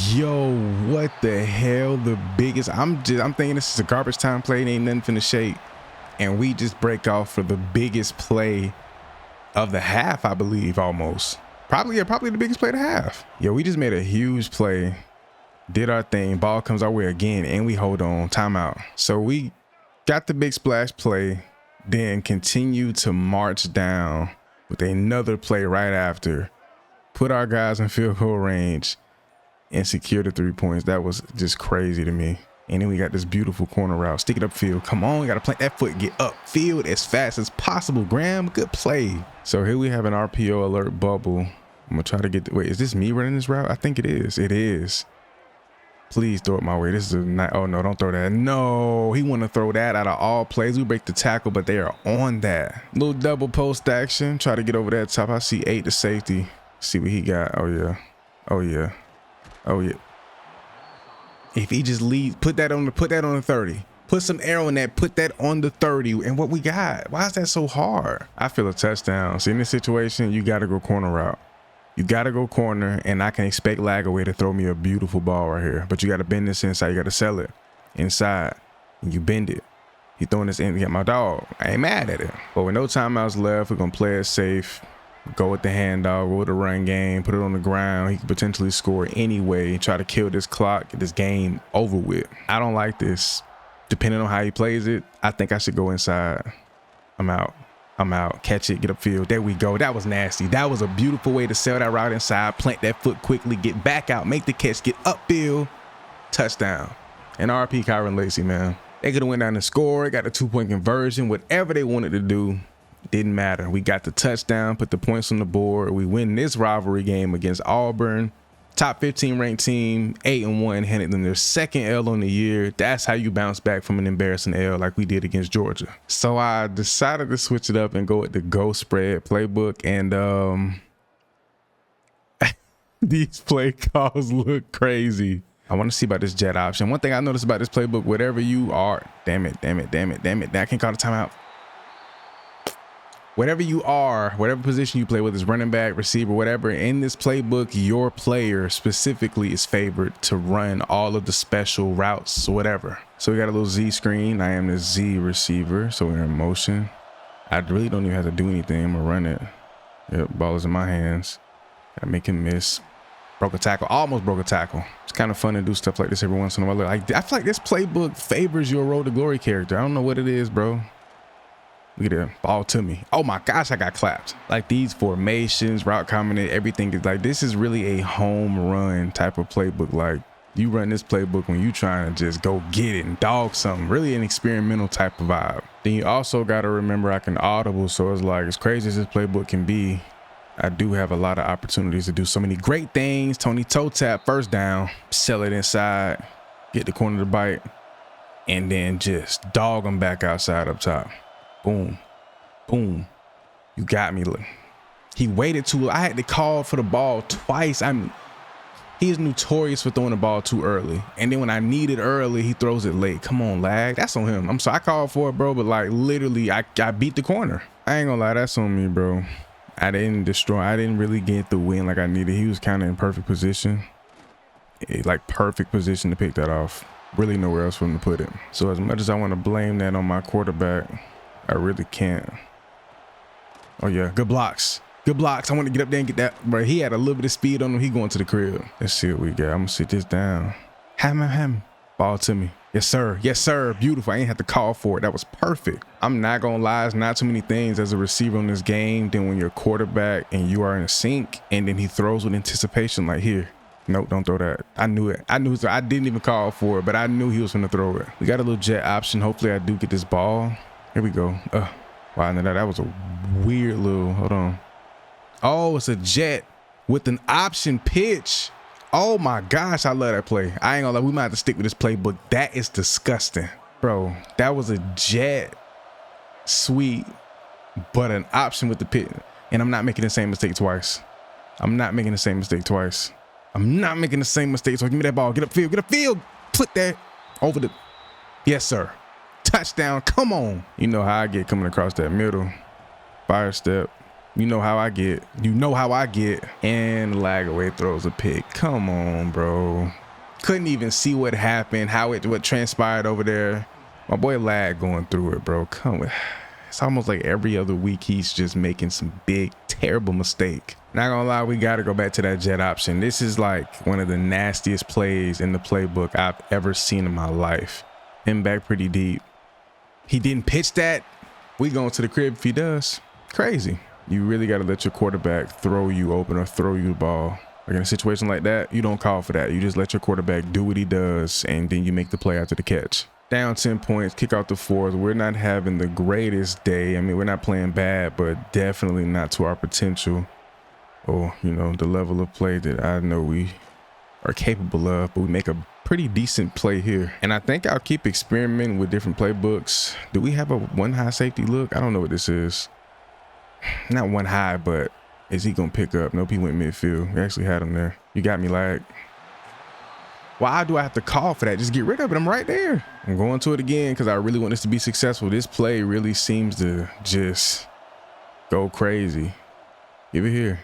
Yo, what the hell? The biggest. I'm thinking this is a garbage time play. It ain't nothing finna shake. And we just break off for the biggest play of the half, I believe, almost. Probably the biggest play of the half. Yo, we just made a huge play. Did our thing. Ball comes our way again, and we hold on. Timeout. So we got the big splash play, then continue to march down with another play right after. Put our guys in field goal range and secure the 3 points. That was just crazy to me. And then we got this beautiful corner route. Stick it upfield. Come on, got to plant that foot. Get upfield as fast as possible. Graham, good play. So here we have an RPO alert bubble. I'm going to try to get... Wait, is this me running this route? I think it is. It is. Please throw it my way. This is a night. Oh, no, don't throw that. No, he want to throw that out of all plays. We break the tackle, but they are on that. Little double post action. Try to get over that top. I see 8 to safety. See what he got. Oh, yeah. Oh, yeah. Oh, yeah. If he just leads, put that on the 30. Put some arrow in that, put that on the 30. And what we got? Why is that so hard? I feel a touchdown. See, in this situation, you got to go corner route. You got to go corner, and I can expect Lagaway to throw me a beautiful ball right here. But you got to bend this inside. You got to sell it inside. And you bend it. You throwing this in to get my dog. I ain't mad at it. But with no timeouts left, we're going to play it safe. Go with the handoff, go with the run game, put it on the ground. He could potentially score anyway, try to kill this clock, get this game over with. I don't like this. Depending on how he plays it, I think I should go inside. I'm out. Catch it, get upfield. There we go. That was nasty. That was a beautiful way to sell that route inside, plant that foot quickly, get back out, make the catch, get upfield. Touchdown. And RP Kyron Lacey, man. They could have went down and scored, got a 2-point conversion, whatever they wanted to do. Didn't matter. We got the touchdown, put the points on the board. We win this rivalry game against Auburn. Top 15 ranked team, 8-1, handed them their second L on the year. That's how you bounce back from an embarrassing L like we did against Georgia. So I decided to switch it up and go with the go spread playbook. And these play calls look crazy. I want to see about this jet option. One thing I noticed about this playbook, whatever you are, damn it. I can't call the timeout. Whatever you are, whatever position you play, whether it's running back, receiver, whatever, in this playbook, your player specifically is favored to run all of the special routes, whatever. So we got a little Z screen. I am the Z receiver, so we're in motion. I really don't even have to do anything. I'm gonna run it. Yep, ball is in my hands. Gotta make him miss. Broke a tackle, almost broke a tackle. It's kind of fun to do stuff like this every once in a while. I feel like this playbook favors your Road to Glory character. I don't know what it is, bro. Look at that ball to me. Oh my gosh, I got clapped. Like these formations, route combination, everything is like, this is really a home run type of playbook. Like you run this playbook when you trying to just go get it and dog something, really an experimental type of vibe. Then you also got to remember I can audible. So it's like, as crazy as this playbook can be, I do have a lot of opportunities to do so many great things. Tony toe tap, first down, sell it inside, get the corner to bite, and then just dog him back outside up top. Boom, boom. You got me. Look, he waited too. I had to call for the ball twice. He is notorious for throwing the ball too early. And then when I need it early, he throws it late. Come on, lag. That's on him. I'm sorry, I called for it, bro, but like literally I beat the corner. I ain't gonna lie, that's on me, bro. I didn't really get the win like I needed. He was kind of in perfect position. Like perfect position to pick that off. Really nowhere else for him to put it. So as much as I want to blame that on my quarterback, I really can't. Oh yeah, good blocks. Good blocks. I want to get up there and get that. Bro, he had a little bit of speed on him. He going to the crib. Let's see what we got. I'm gonna sit this down. Ham. Ball to me. Yes, sir. Yes, sir. Beautiful. I ain't have to call for it. That was perfect. I'm not gonna lie. It's not too many things as a receiver in this game than when you're a quarterback and you are in a sync and then he throws with anticipation like here. Nope, don't throw that. I knew it. I didn't even call for it, but I knew he was gonna throw it. We got a little jet option. Hopefully I do get this ball. Here we go. Wow, no, that was a weird little, hold on. Oh, it's a jet with an option pitch. Oh my gosh, I love that play. I ain't gonna lie, we might have to stick with this playbook. That is disgusting. Bro, that was a jet sweet, but an option with the pitch. And I'm not making the same mistake twice. I'm not making the same mistake twice. I'm not making the same mistake. So give me that ball. Get upfield. Put that over the, yes, sir. Touchdown, come on. You know how I get coming across that middle. Fire step. You know how I get. And lag away throws a pick. Come on, bro. Couldn't even see what happened, what transpired over there. My boy lag going through it, bro. It's almost like every other week he's just making some big, terrible mistake. Not gonna lie, we gotta go back to that jet option. This is like one of the nastiest plays in the playbook I've ever seen in my life. Him back pretty deep. He didn't pitch that. We going to the crib if he does. Crazy. You really got to let your quarterback throw you open or throw you the ball. Like in a situation like that, you don't call for that. You just let your quarterback do what he does, and then you make the play after the catch. Down 10 points, kick out the fourth. We're not having the greatest day. I mean, we're not playing bad, but definitely not to our potential or, you know, the level of play that I know we are capable of, but we make a pretty decent play here. And I think I'll keep experimenting with different playbooks. Do we have a one high safety look? I don't know what this is. Not one high, but is he gonna pick up? Nope, he went midfield. We actually had him there. You got me, lag. Why do I have to call for that? Just get rid of it. I'm right there. I'm going to it again because I really want this to be successful. This play really seems to just go crazy. Give it here.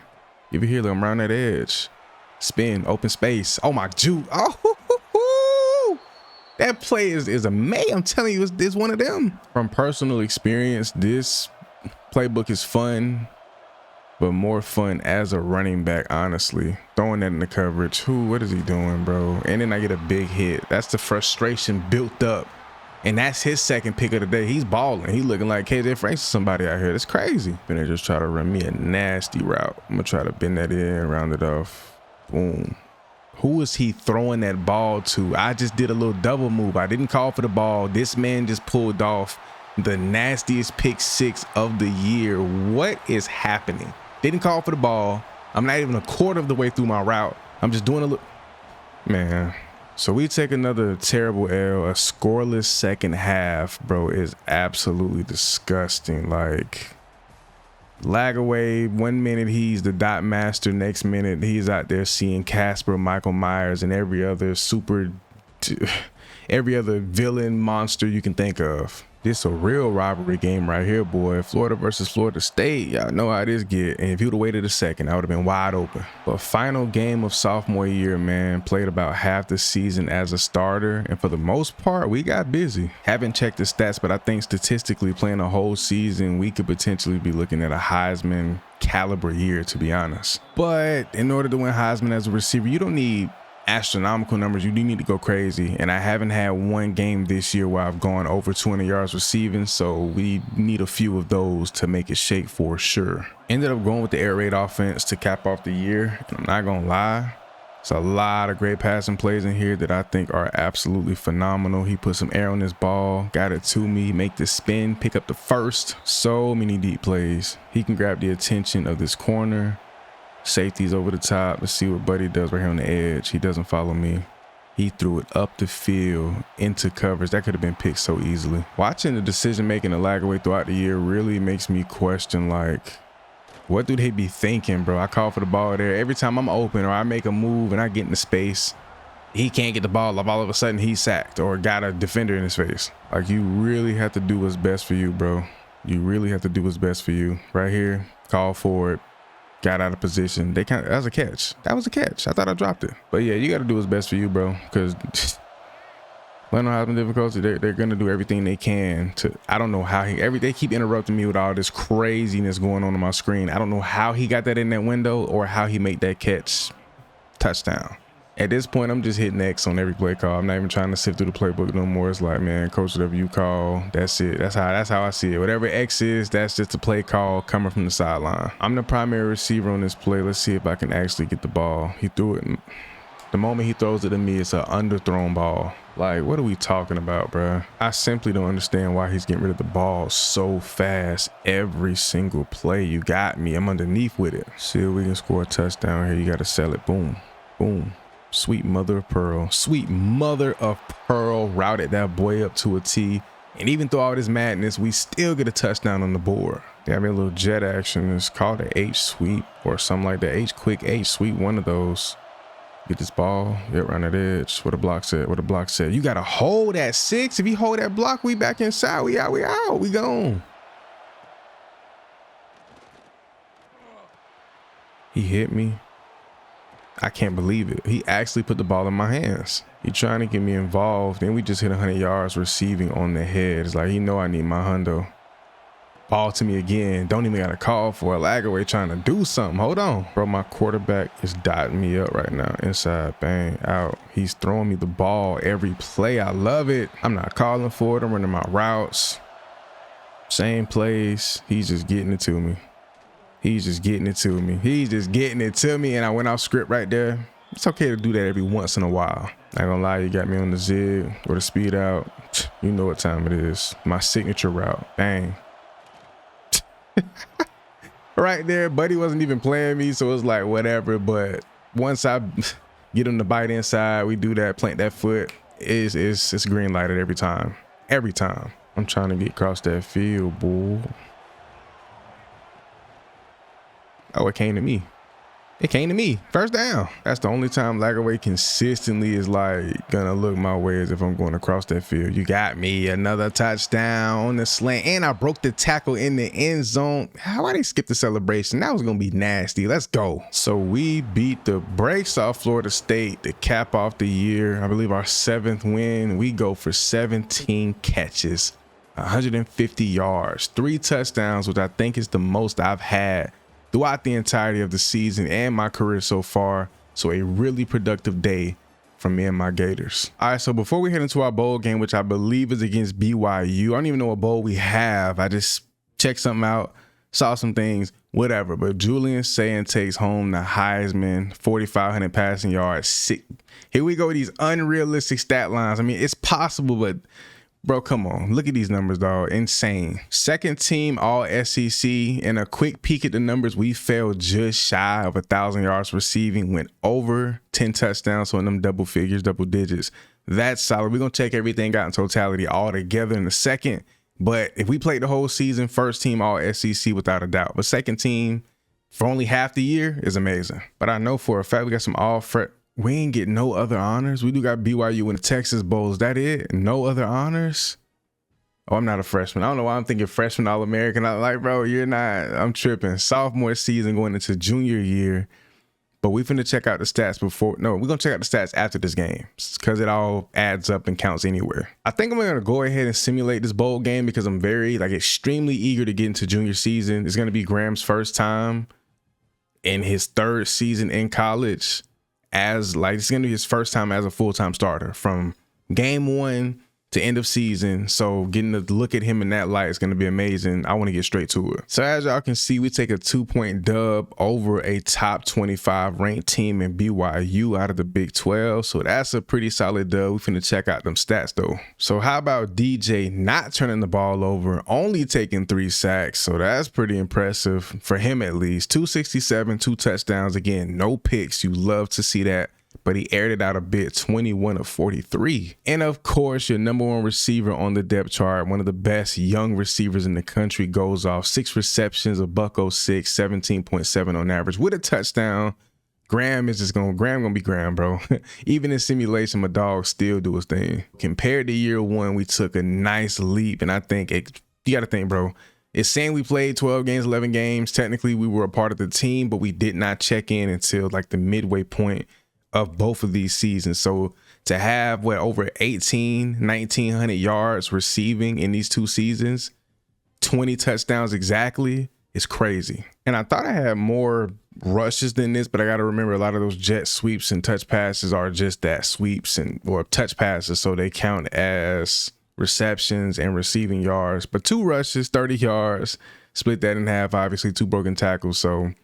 Give it here. Look, I'm around that edge. Spin, open space. Oh my Jude. Oh, that play is amazing. I'm telling you, it's one of them. From personal experience, this playbook is fun, but more fun as a running back, honestly. Throwing that in the coverage. What is he doing, bro? And then I get a big hit. That's the frustration built up. And that's his second pick of the day. He's balling. He looking like KJ Franks or somebody out here. That's crazy. Then they just try to run me a nasty route. I'm gonna try to bend that in, round it off. Boom. Who is he throwing that ball to? I just did a little double move. I didn't call for the ball. This man just pulled off the nastiest pick six of the year. What is happening? Didn't call for the ball. I'm not even a quarter of the way through my route. I'm just doing a little, man. So we take another terrible L. A scoreless second half, bro, is absolutely disgusting. Like, lag away. 1 minute he's the dot master. Next minute he's out there seeing Casper, Michael Myers, and every other villain monster you can think of. This a real rivalry game right here, boy. Florida versus Florida State. Y'all know how this get. And if he would have waited a second, I would have been wide open. But final game of sophomore year, man. Played about half the season as a starter. And for the most part, we got busy. Haven't checked the stats, but I think statistically playing a whole season, we could potentially be looking at a Heisman caliber year, to be honest. But in order to win Heisman as a receiver, you don't need astronomical numbers. You do need to go crazy, and I haven't had one game this year where I've gone over 200 yards receiving, so we need a few of those to make it shake for sure. Ended up going with the air raid offense to cap off the year, and I'm not gonna lie, it's a lot of great passing plays in here that I think are absolutely phenomenal. He put some air on his ball, got it to me, make the spin, pick up the first. So many deep plays. He can grab the attention of this corner, Safety's over the top. Let's see what Buddy does right here on the edge. He doesn't follow me. He threw it up the field into coverage. That could have been picked so easily. Watching the decision making of Lagaway throughout the year really makes me question, like, what do they be thinking, bro? I call for the ball there. Every time I'm open or I make a move and I get into space, he can't get the ball up. All of a sudden he's sacked or got a defender in his face. Like, you really have to do what's best for you, bro. You really have to do what's best for you. Right here, call for it. Got out of position. That was a catch. That was a catch. I thought I dropped it. But yeah, you got to do what's best for you, bro. Because playing on Heisman difficulty, they're going to do everything they can to, I don't know how they keep interrupting me with all this craziness going on my screen. I don't know how he got that in that window or how he made that catch touchdown. At this point, I'm just hitting X on every play call. I'm not even trying to sift through the playbook no more. It's like, man, coach, whatever you call, that's it. That's how I see it. Whatever X is, that's just a play call coming from the sideline. I'm the primary receiver on this play. Let's see if I can actually get the ball. He threw it. The moment he throws it to me, it's an underthrown ball. Like, what are we talking about, bro? I simply don't understand why he's getting rid of the ball so fast every single play. You got me. I'm underneath with it. See if we can score a touchdown here. You got to sell it. Boom, boom. Sweet mother of pearl. Sweet mother of pearl. Routed that boy up to a T. And even through all this madness, we still get a touchdown on the board. They have a little jet action. It's called an H sweep or something like that. H quick, H sweep, one of those. Get this ball. Get around that edge. What a block said. What a block said. You got to hold that 6. If you hold that block, we back inside. We out. We out. We gone. He hit me. I can't believe it. He actually put the ball in my hands. He trying to get me involved. Then we just hit 100 yards receiving on the head. It's like, he know I need my hundo. Ball to me again. Don't even got to call for a Lagaway trying to do something. Hold on. Bro, my quarterback is dotting me up right now. Inside, bang, out. He's throwing me the ball every play. I love it. I'm not calling for it. I'm running my routes. Same plays. He's just getting it to me. He's just getting it to me. He's just getting it to me. And I went off script right there. It's okay to do that every once in a while. Not gonna lie, you got me on the zig or the speed out. You know what time it is. My signature route. Bang. Right there, Buddy wasn't even playing me, so it was like whatever. But once I get him to bite inside, we do that, plant that foot. It's green lighted every time. Every time. I'm trying to get across that field, bull. Oh, it came to me. It came to me. First down. That's the only time Lagaway consistently is like gonna look my way as if I'm going across that field. You got me. Another touchdown on the slant. And I broke the tackle in the end zone. How did they skip the celebration? That was gonna be nasty. Let's go. So we beat the brakes off Florida State to cap off the year. I believe our 7th win. We go for 17 catches, 150 yards, 3 touchdowns, which I think is the most I've had throughout the entirety of the season and my career so far. So a really productive day from me and my Gators. All right, so before we head into our bowl game, which I believe is against BYU, I don't even know what bowl we have. I just checked something out, saw some things, whatever. But Julian Sayin takes home the Heisman, 4,500 passing yards. Here we go with these unrealistic stat lines. I mean, it's possible, but bro, come on. Look at these numbers, dog. Insane. 2nd team all SEC. And a quick peek at the numbers, we fell just shy of 1,000 yards receiving, went over 10 touchdowns, so in them double figures, double digits. That's solid. We're going to check everything out in totality all together in a second. But if we played the whole season, 1st team all SEC without a doubt. But 2nd team for only half the year is amazing. But I know for a fact we got some we ain't get no other honors. We do got BYU in the Texas Bowl. Is that it? No other honors? Oh, I'm not a freshman. I don't know why I'm thinking freshman All-American. I'm like, bro, you're not. I'm tripping. Sophomore season going into junior year. But we finna check out the stats before. No, we're going to check out the stats after this game because it all adds up and counts anywhere. I think I'm going to go ahead and simulate this bowl game because I'm very, extremely eager to get into junior season. It's going to be Graham's first time in his 3rd season in college. It's going to be his first time as a full-time starter from game 1 to end of season. So getting to look at him in that light is going to be amazing. I want to get straight to it. So as y'all can see, we take a 2-point dub over a top 25 ranked team in BYU out of the Big 12. So that's a pretty solid dub. We finna check out them stats though. So how about DJ not turning the ball over, only taking 3 sacks? So that's pretty impressive for him at least. 267, 2 touchdowns. Again, no picks. You love to see that. But he aired it out a bit, 21 of 43. And of course, your #1 receiver on the depth chart, one of the best young receivers in the country, goes off 6 receptions, a $106, 17.7 on average with a touchdown. Graham gonna be Graham, bro. Even in simulation, my dog still do his thing. Compared to year 1, we took a nice leap. And I think you got to think, bro, it's saying we played 12 games, 11 games. Technically, we were a part of the team, but we did not check in until like the midway point of both of these seasons. So to have over 1,900 yards receiving in these 2 seasons, 20 touchdowns exactly, is crazy. And I thought I had more rushes than this, but I got to remember a lot of those jet sweeps and touch passes are just that, sweeps or touch passes. So they count as receptions and receiving yards, but 2 rushes, 30 yards, split that in half, obviously 2 broken tackles. So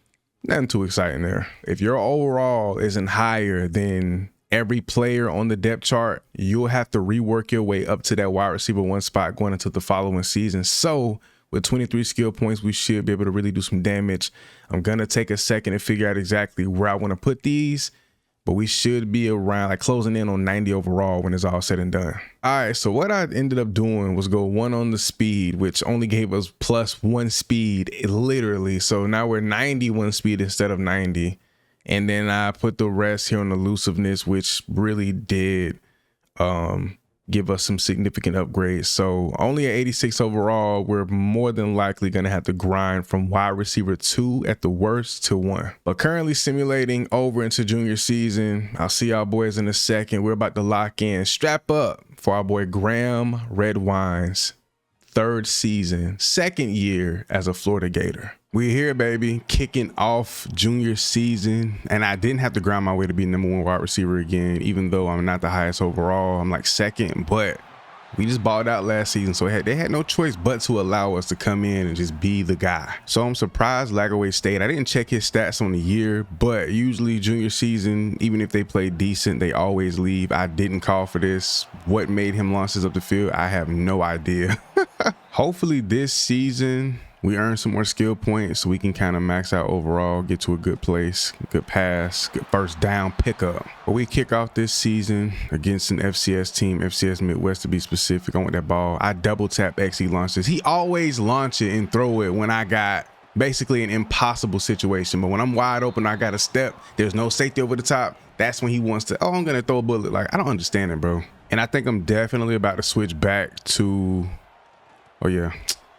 nothing too exciting there. If your overall isn't higher than every player on the depth chart, you'll have to rework your way up to that wide receiver 1 spot going into the following season. So with 23 skill points, we should be able to really do some damage. I'm going to take a second to figure out exactly where I want to put these, but we should be around like closing in on 90 overall when it's all said and done. All right, so what I ended up doing was go 1 on the speed, which only gave us +1 speed, literally. So now we're 91 speed instead of 90. And then I put the rest here on elusiveness, which really did give us some significant upgrades. So only at 86 overall, we're more than likely going to have to grind from wide receiver 2 at the worst to 1. But currently simulating over into junior season. I'll see y'all boys in a second. We're about to lock in. Strap up for our boy Graham Redwine's 3rd season, 2nd year as a Florida Gator. We're here, baby, kicking off junior season, and I didn't have to grind my way to be #1 wide receiver again, even though I'm not the highest overall. I'm like 2nd, but we just balled out last season, so they had no choice but to allow us to come in and just be the guy. So I'm surprised Lagaway stayed. I didn't check his stats on the year, but usually junior season, even if they play decent, they always leave. I didn't call for this. What made him launch this up the field, I have no idea. Hopefully this season we earn some more skill points so we can kind of max out overall, get to a good place, good pass, good first down pickup. But we kick off this season against an FCS team, FCS Midwest to be specific. I want that ball. I double tap X, he launches. He always launch it and throw it when I got basically an impossible situation. But when I'm wide open, I got a step, there's no safety over the top. That's when he wants to, oh, I'm going to throw a bullet. Like, I don't understand it, bro. And I think I'm definitely about to switch back to, oh yeah.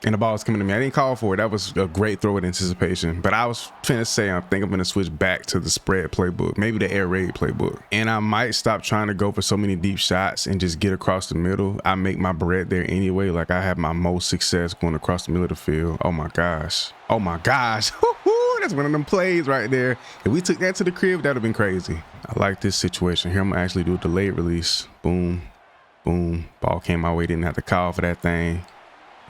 And the ball was coming to me. I didn't call for it. That was a great throw with anticipation. But I was trying to say, I think I'm going to switch back to the spread playbook, maybe the air raid playbook. And I might stop trying to go for so many deep shots and just get across the middle. I make my bread there anyway. Like, I have my most success going across the middle of the field. Oh my gosh. Oh my gosh. That's one of them plays right there. If we took that to the crib, that'd have been crazy. I like this situation here. I'm going to actually do a delayed release. Boom, boom. Ball came my way. Didn't have to call for that thing.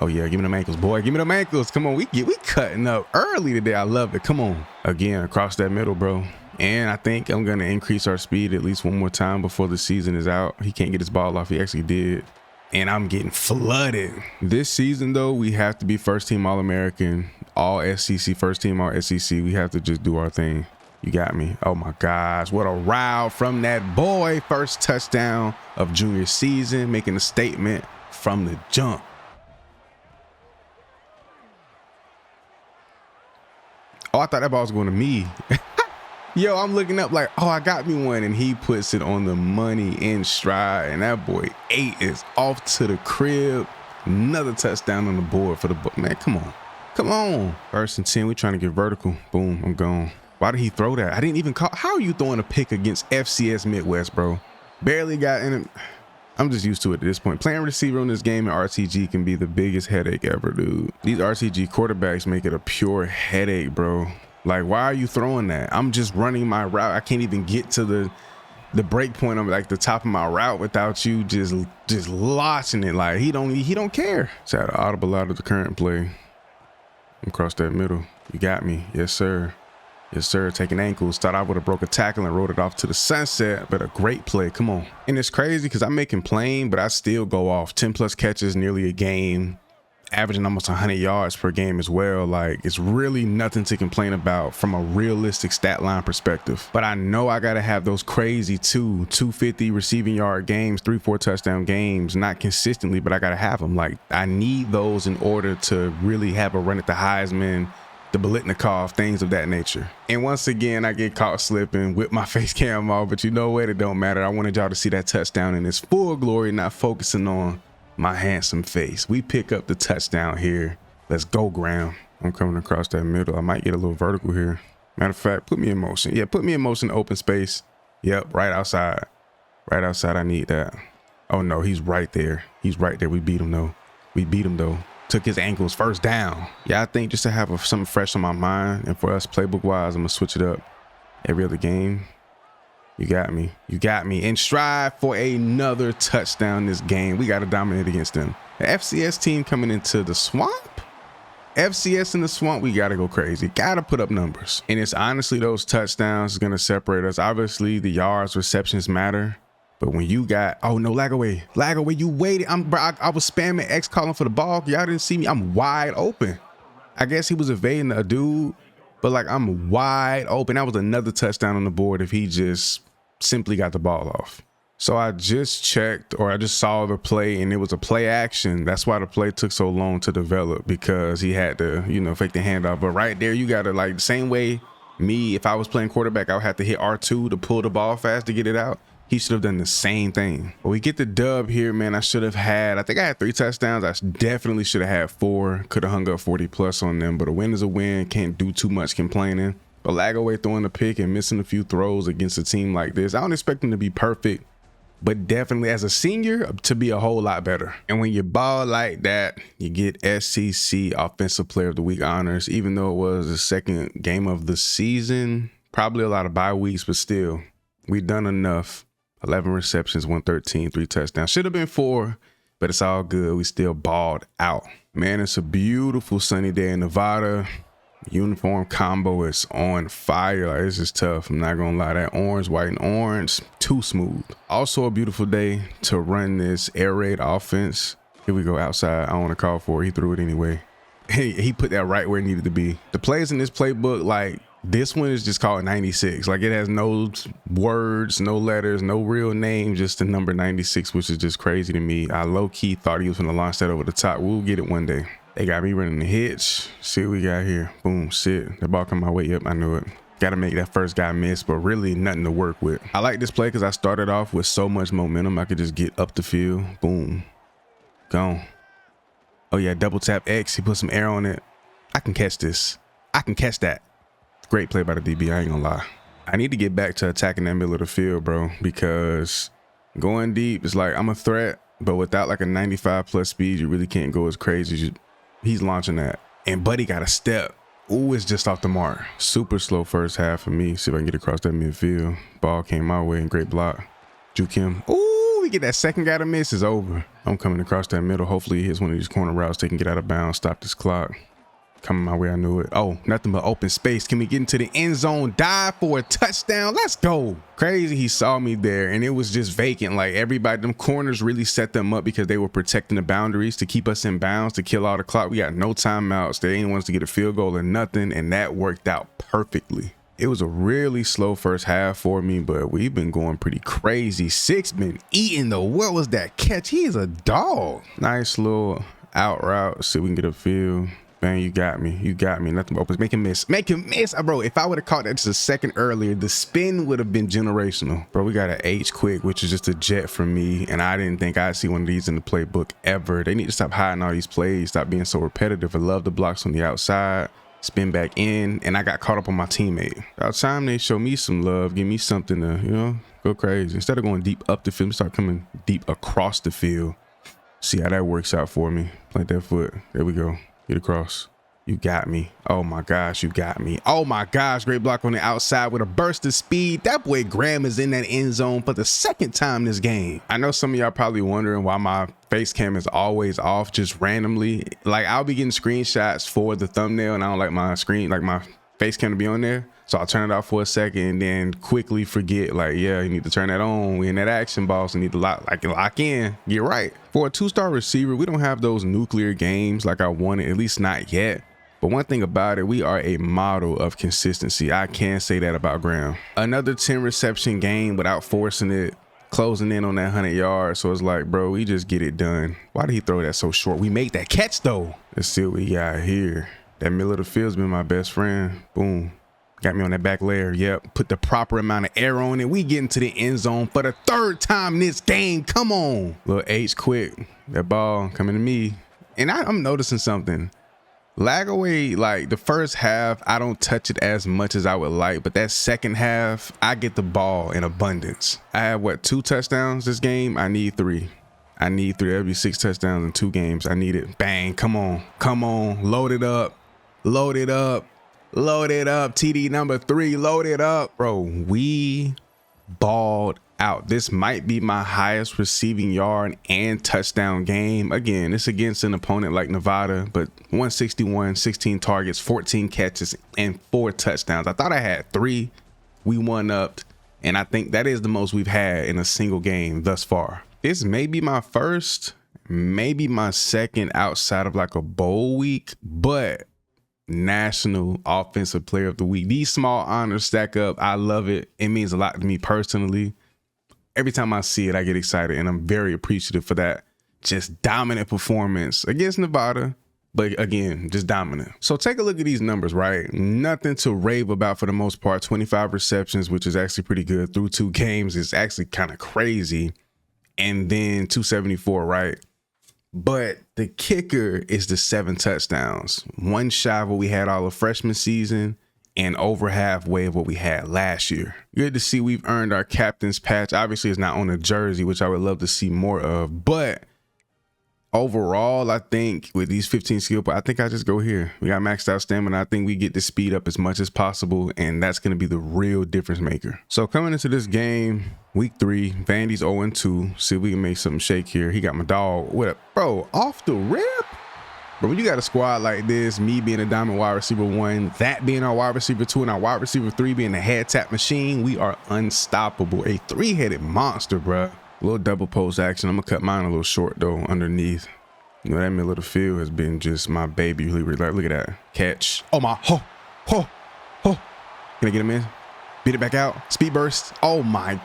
Oh yeah, give me them ankles, boy. Give me them ankles. Come on, we cutting up early today. I love it. Come on. Again, across that middle, bro. And I think I'm going to increase our speed at least one more time before the season is out. He can't get his ball off. He actually did. And I'm getting flooded. This season, though, we have to be first team All-American, all SEC, first team all SEC. We have to just do our thing. You got me. Oh my gosh, what a route from that boy. First touchdown of junior season, making a statement from the jump. Oh, I thought that ball was going to me. Yo, I'm looking up like, oh, I got me one. And he puts it on the money in stride. And that boy 8 is off to the crib. Another touchdown on the board for the book. Man, come on. Come on. 1st and 10, we trying to get vertical. Boom, I'm gone. Why did he throw that? I didn't even call. How are you throwing a pick against FCS Midwest, bro? Barely got in it. I'm just used to it at this point. Playing receiver in this game in RTG can be the biggest headache ever, dude. These RTG quarterbacks make it a pure headache, bro. Like, why are you throwing that? I'm just running my route. I can't even get to the the break point on like the top of my route without you just launching it. Like he don't care. So I had an audible out of the current play. Across that middle. You got me. Yes, sir. Yes, sir. Taking ankles. Thought I would have broke a tackle and rode it off to the sunset, but a great play. Come on. And it's crazy because I may complain, but I still go off. 10 plus catches nearly a game, averaging almost 100 yards per game as well. Like, it's really nothing to complain about from a realistic stat line perspective. But I know I got to have those crazy 250 receiving yard games, 3-4 touchdown games, not consistently, but I got to have them. Like, I need those in order to really have a run at the Heisman, the Bolitnikov, things of that nature. And once again, I get caught slipping with my face cam off, but you know what? It don't matter. I wanted y'all to see that touchdown in its full glory, not focusing on my handsome face. We pick up the touchdown here. Let's go, Graham. I'm coming across that middle. I might get a little vertical here. Matter of fact, put me in motion. Yeah, put me in motion, open space. Yep, right outside. Right outside, I need that. Oh no, he's right there. He's right there. We beat him though. We beat him though. Took his ankles, first down. Yeah, I think just to have something fresh on my mind, and for us playbook wise, I'm gonna switch it up every other game. You got me. You got me. And strive for another touchdown this game. We got to dominate against them. The FCS team coming into the swamp. FCS in the swamp, we got to go crazy. Got to put up numbers. And it's honestly those touchdowns going to separate us. Obviously, the yards, receptions matter. But when you got, oh no, lag away, you waited. I was spamming X calling for the ball. Y'all didn't see me. I'm wide open. I guess he was evading a dude, but like I'm wide open. That was another touchdown on the board if he just simply got the ball off. So I just checked, or I just saw the play, and it was a play action. That's why the play took so long to develop, because he had to, you know, fake the handoff. But right there, you got to, like, the same way me, if I was playing quarterback, I would have to hit R2 to pull the ball fast to get it out. He should have done the same thing. But we get the dub here, man. I think I had 3 touchdowns. I definitely should have had 4. Could have hung up 40 plus on them, but a win is a win. Can't do too much complaining. But Lagaway throwing a pick and missing a few throws against a team like this, I don't expect him to be perfect, but definitely as a senior to be a whole lot better. And when you ball like that, you get SEC Offensive Player of the Week honors, even though it was the second game of the season. Probably a lot of bye weeks, but still, we've done enough. 11 receptions, 113, 3 touchdowns. Should have been 4, but it's all good. We still balled out. Man, it's a beautiful sunny day in Nevada. Uniform combo is on fire. Like, this is tough. I'm not gonna lie. That orange, white, and orange, too smooth. Also a beautiful day to run this air raid offense. Here we go outside. I don't want to call for it. He threw it anyway. He put that right where it needed to be. The plays in this playbook, like, this one is just called 96. Like, it has no words, no letters, no real name, just the number 96, which is just crazy to me. I low-key thought he was going to launch that over the top. We'll get it one day. They got me running the hitch. See what we got here. Boom, sit. The ball come my way. Yep, I knew it. Got to make that first guy miss, but really nothing to work with. I like this play because I started off with so much momentum. I could just get up the field. Boom. Gone. Oh, yeah, double tap X. He put some air on it. I can catch this. I can catch that. Great play by the DB, I ain't gonna lie. I need to get back to attacking that middle of the field, bro, because going deep is like, I'm a threat, but without like a 95 plus speed, you really can't go as crazy as he's launching that. And Buddy got a step. Ooh, it's just off the mark. Super slow first half for me. See if I can get across that midfield. Ball came my way and great block. Juke him. Ooh, we get that second guy to miss. It's over. I'm coming across that middle. Hopefully he hits one of these corner routes. They can get out of bounds, stop this clock. Coming my way, I knew it. Oh, nothing but open space. Can we get into the end zone? Dive for a touchdown. Let's go. Crazy, he saw me there, and it was just vacant. Like, everybody, them corners really set them up because they were protecting the boundaries to keep us in bounds, to kill all the clock. We got no timeouts. They ain't want us to get a field goal or nothing, and that worked out perfectly. It was a really slow first half for me, but we've been going pretty crazy. Six been eating though. What was that catch? He is a dog. Nice little out route. See if we can get a field. Man, you got me. You got me. Nothing but opens. Make him miss. Make him miss. Bro, if I would have caught that just a second earlier, the spin would have been generational. Bro, we got an H quick, which is just a jet from me. And I didn't think I'd see one of these in the playbook ever. They need to stop hiding all these plays. Stop being so repetitive. I love the blocks on the outside. Spin back in. And I got caught up on my teammate. About time they show me some love. Give me something to, you know, go crazy. Instead of going deep up the field, start coming deep across the field. See how that works out for me. Plant that foot. There we go. Get across. You got me. Oh my gosh, you got me. Oh my gosh, great block on the outside with a burst of speed. That boy Graham is in that end zone for the second time this game. I know some of y'all probably wondering why my face cam is always off just randomly. Like, I'll be getting screenshots for the thumbnail and I don't like my screen, like my face cam to be on there. So I'll turn it off for a second and then quickly forget, like, yeah, you need to turn that on. We in that action, boss. We need to lock in. Get right. For a 2-star receiver, we don't have those nuclear games like I wanted, at least not yet. But one thing about it, we are a model of consistency. I can say that about Graham. Another 10 reception game without forcing it, closing in on that 100 yards. So it's like, bro, we just get it done. Why did he throw that so short? We made that catch though. Let's see what we got here. That middle of the field's been my best friend. Boom. Got me on that back layer. Yep. Put the proper amount of air on it. We get into the end zone for the 3rd time this game. Come on. Little H quick. That ball coming to me. And I'm noticing something. Lag away, like the first half, I don't touch it as much as I would like, but that second half, I get the ball in abundance. I have what, 2 touchdowns this game? I need 3. I need 3. That'll be 6 touchdowns in 2 games. I need it. Bang, come on, come on, load it up, load it up, load it up. TD number 3, load it up. Bro, we balled out. This might be my highest receiving yard and touchdown game. Again, it's against an opponent like Nevada, but 161, 16 targets, 14 catches, and 4 touchdowns. I thought I had 3. We one-upped, and I think that is the most we've had in a single game thus far. This may be my first, maybe my second outside of like a bowl week, but National Offensive Player of the Week. These small honors stack up. I love it. It means a lot to me personally. Every time I see it, I get excited, and I'm very appreciative for that. Just dominant performance against Nevada, but again, just dominant. So take a look at these numbers, right? Nothing to rave about for the most part. 25 receptions, which is actually pretty good through 2 games. It's actually kind of crazy. And then 274, right? But the kicker is the 7 touchdowns. 1 shy of what we had all of freshman season and over halfway of what we had last year. Good to see we've earned our captain's patch. Obviously, it's not on a jersey, which I would love to see more of. But overall, I think with these 15 skill points, I think I just go here. We got maxed out stamina. I think we get the speed up as much as possible, and that's going to be the real difference maker. So coming into this game, week 3, Vandy's 0-2. See if we can make something shake here. He got my dog. What up? Bro, off the rip? But when you got a squad like this, me being a diamond wide receiver 1, that being our wide receiver 2, and our wide receiver 3 being a head tap machine, we are unstoppable. A 3-headed monster, bruh. A little double post action. I'm gonna cut mine a little short though underneath. You know, that middle of the field has been just my baby. Look at that catch. Oh my, ho. Can I get him in? Beat it back out. Speed burst. Oh my.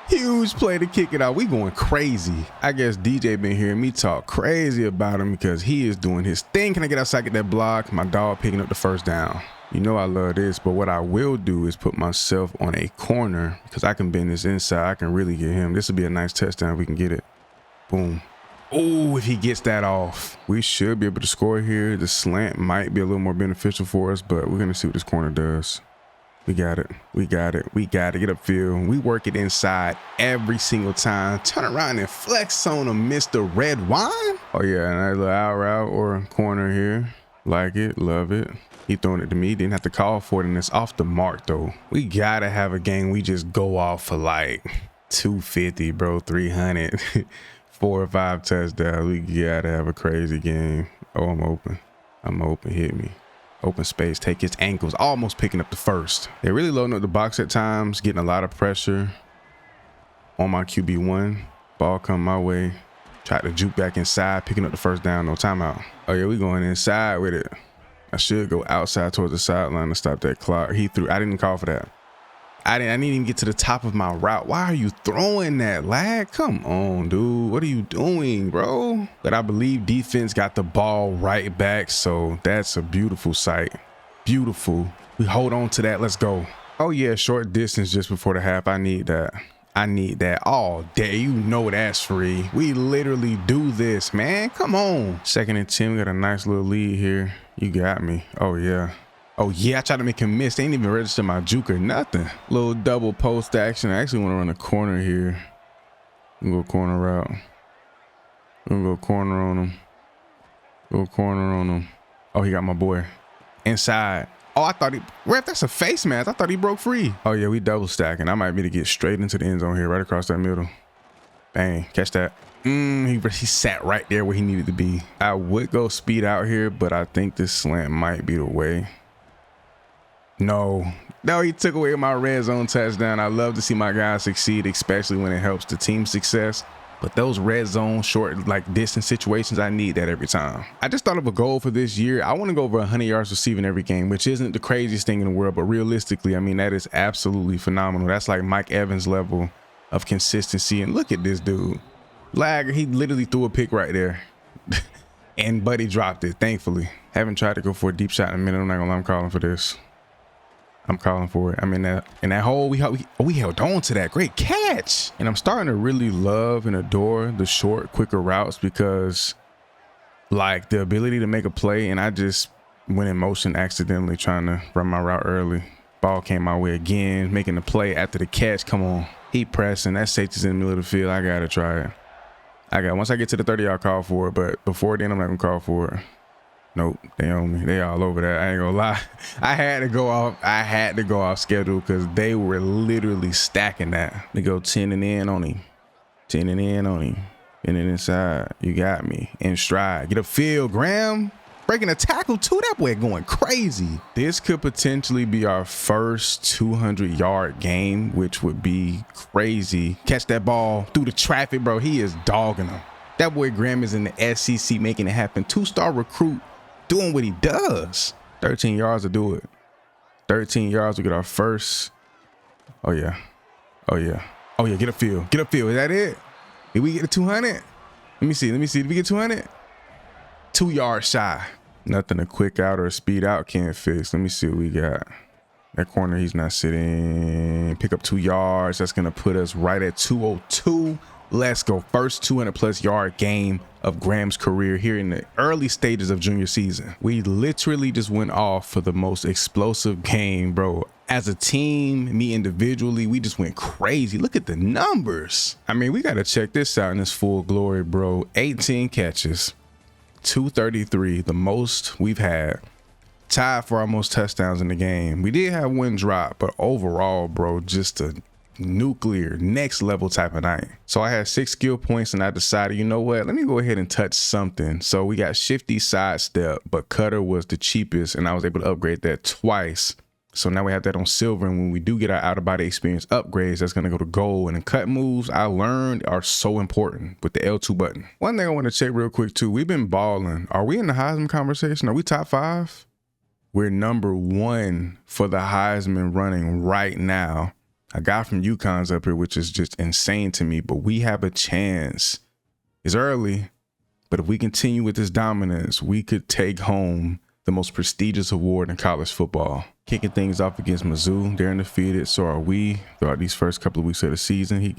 Huge play to kick it out. We going crazy. I guess DJ been hearing me talk crazy about him because he is doing his thing. Can I get outside, get that block? My dog picking up the 1st down. You know I love this, but what I will do is put myself on a corner because I can bend this inside. I can really get him. This will be a nice touchdown if we can get it. Boom. Oh, if he gets that off, we should be able to score here. The slant might be a little more beneficial for us, but we're going to see what this corner does. We got it. We got it. We got to get upfield. We work it inside every single time. Turn around and flex on him, Mr. Red Wine. Oh, yeah. And a little out route or corner here. Like it. Love it. He throwing it to me. Didn't have to call for it, and it's off the mark, though. We got to have a game we just go off for like 250, bro. 300. 4 or 5 touchdowns. We got to have a crazy game. Oh, I'm open. I'm open. Hit me. Open space, take his ankles, almost picking up the 1st. They're really loading up the box at times, getting a lot of pressure on my QB1. Ball come my way. Tried to juke back inside, picking up the 1st down, no timeout. Oh yeah, we going inside with it. I should go outside towards the sideline to stop that clock. He threw, I didn't call for that. I didn't even get to the top of my route. Why are you throwing that, lag? Come on, dude. What are you doing, bro? But I believe defense got the ball right back, so that's a beautiful sight. Beautiful. We hold on to that. Let's go. Oh, yeah, short distance just before the half. I need that. I need that all day. You know that's free. We literally do this, man. Come on. 2nd and 10. We got a nice little lead here. You got me. Oh, yeah. Oh, yeah, I tried to make him miss. They ain't even register my juke or nothing. Little double post action. I actually want to run a corner here. I'm going to go corner route. I'm going to go corner on him. Little corner on him. Oh, he got my boy inside. Oh, I thought he, ref, that's a face mask. I thought he broke free. Oh yeah, we double stacking. I might be to get straight into the end zone here, right across that middle. Bang, catch that. He sat right there where he needed to be. I would go speed out here, but I think this slant might be the way. No, he took away my red zone touchdown. I love to see my guys succeed, especially when it helps the team's success. But those red zone short, like distance situations, I need that every time. I just thought of a goal for this year. I want to go over 100 yards receiving every game, which isn't the craziest thing in the world, but realistically, I mean, that is absolutely phenomenal. That's like Mike Evans level of consistency. And look at this dude. Lag, he literally threw a pick right there. And Buddy dropped it, thankfully. Haven't tried to go for a deep shot in a minute. I'm not gonna lie, I'm calling for this. I'm calling for it. I mean, in that hole, we held on to that. Great catch. And I'm starting to really love and adore the short, quicker routes because, like, the ability to make a play, and I just went in motion accidentally trying to run my route early. Ball came my way again, making the play after the catch. Come on. He pressing. That safety's in the middle of the field. I got to try it. Once I get to the 30, I'll call for it. But before then, I'm not going to call for it. Nope, they own me. They all over that. I ain't gonna lie. I had to go off schedule because they were literally stacking that. They go 10 and in on him. 10 and in on him. And then inside. You got me. In stride. Get a field, Graham. Breaking a tackle too. That boy going crazy. This could potentially be our first 200-yard game, which would be crazy. Catch that ball through the traffic, bro. He is dogging him. That boy Graham is in the SEC making it happen. 2-star recruit. Doing what he does. 13 yards to do it. 13 yards to get our first. Oh yeah. Get a field. Is that it? Did we get to 200? Let me see. Did we get 200? 2 yards shy. Nothing a quick out or a speed out can't fix. Let me see what we got. That corner, he's not sitting. Pick up 2 yards. That's gonna put us right at 202. Let's go. First 200+ yard game of Graham's career here in the early stages of junior season. We literally just went off for the most explosive game, bro. As a team, me individually, we just went crazy. Look at the numbers. I mean, we got to check this out in its full glory, bro. 18 catches, 233, the most we've had. Tied for our most touchdowns in the game. We did have one drop, but overall, bro, just a nuclear next level type of night. So I had 6 skill points and I decided, you know what, let me go ahead and touch something. So we got shifty sidestep, but cutter was the cheapest and I was able to upgrade that twice. So now we have that on silver, and when we do get our out of body experience upgrades, that's going to go to gold. And the cut moves I learned are so important with the L2 button. One thing I want to check real quick too, we've been balling. Are we in the Heisman conversation? Are we top 5? We're number 1 for the Heisman running right now. A guy from UConn's up here, which is just insane to me, but we have a chance. It's early, but if we continue with this dominance, we could take home the most prestigious award in college football. Kicking things off against Mizzou, they're undefeated, so are we. Throughout these first couple of weeks of the season,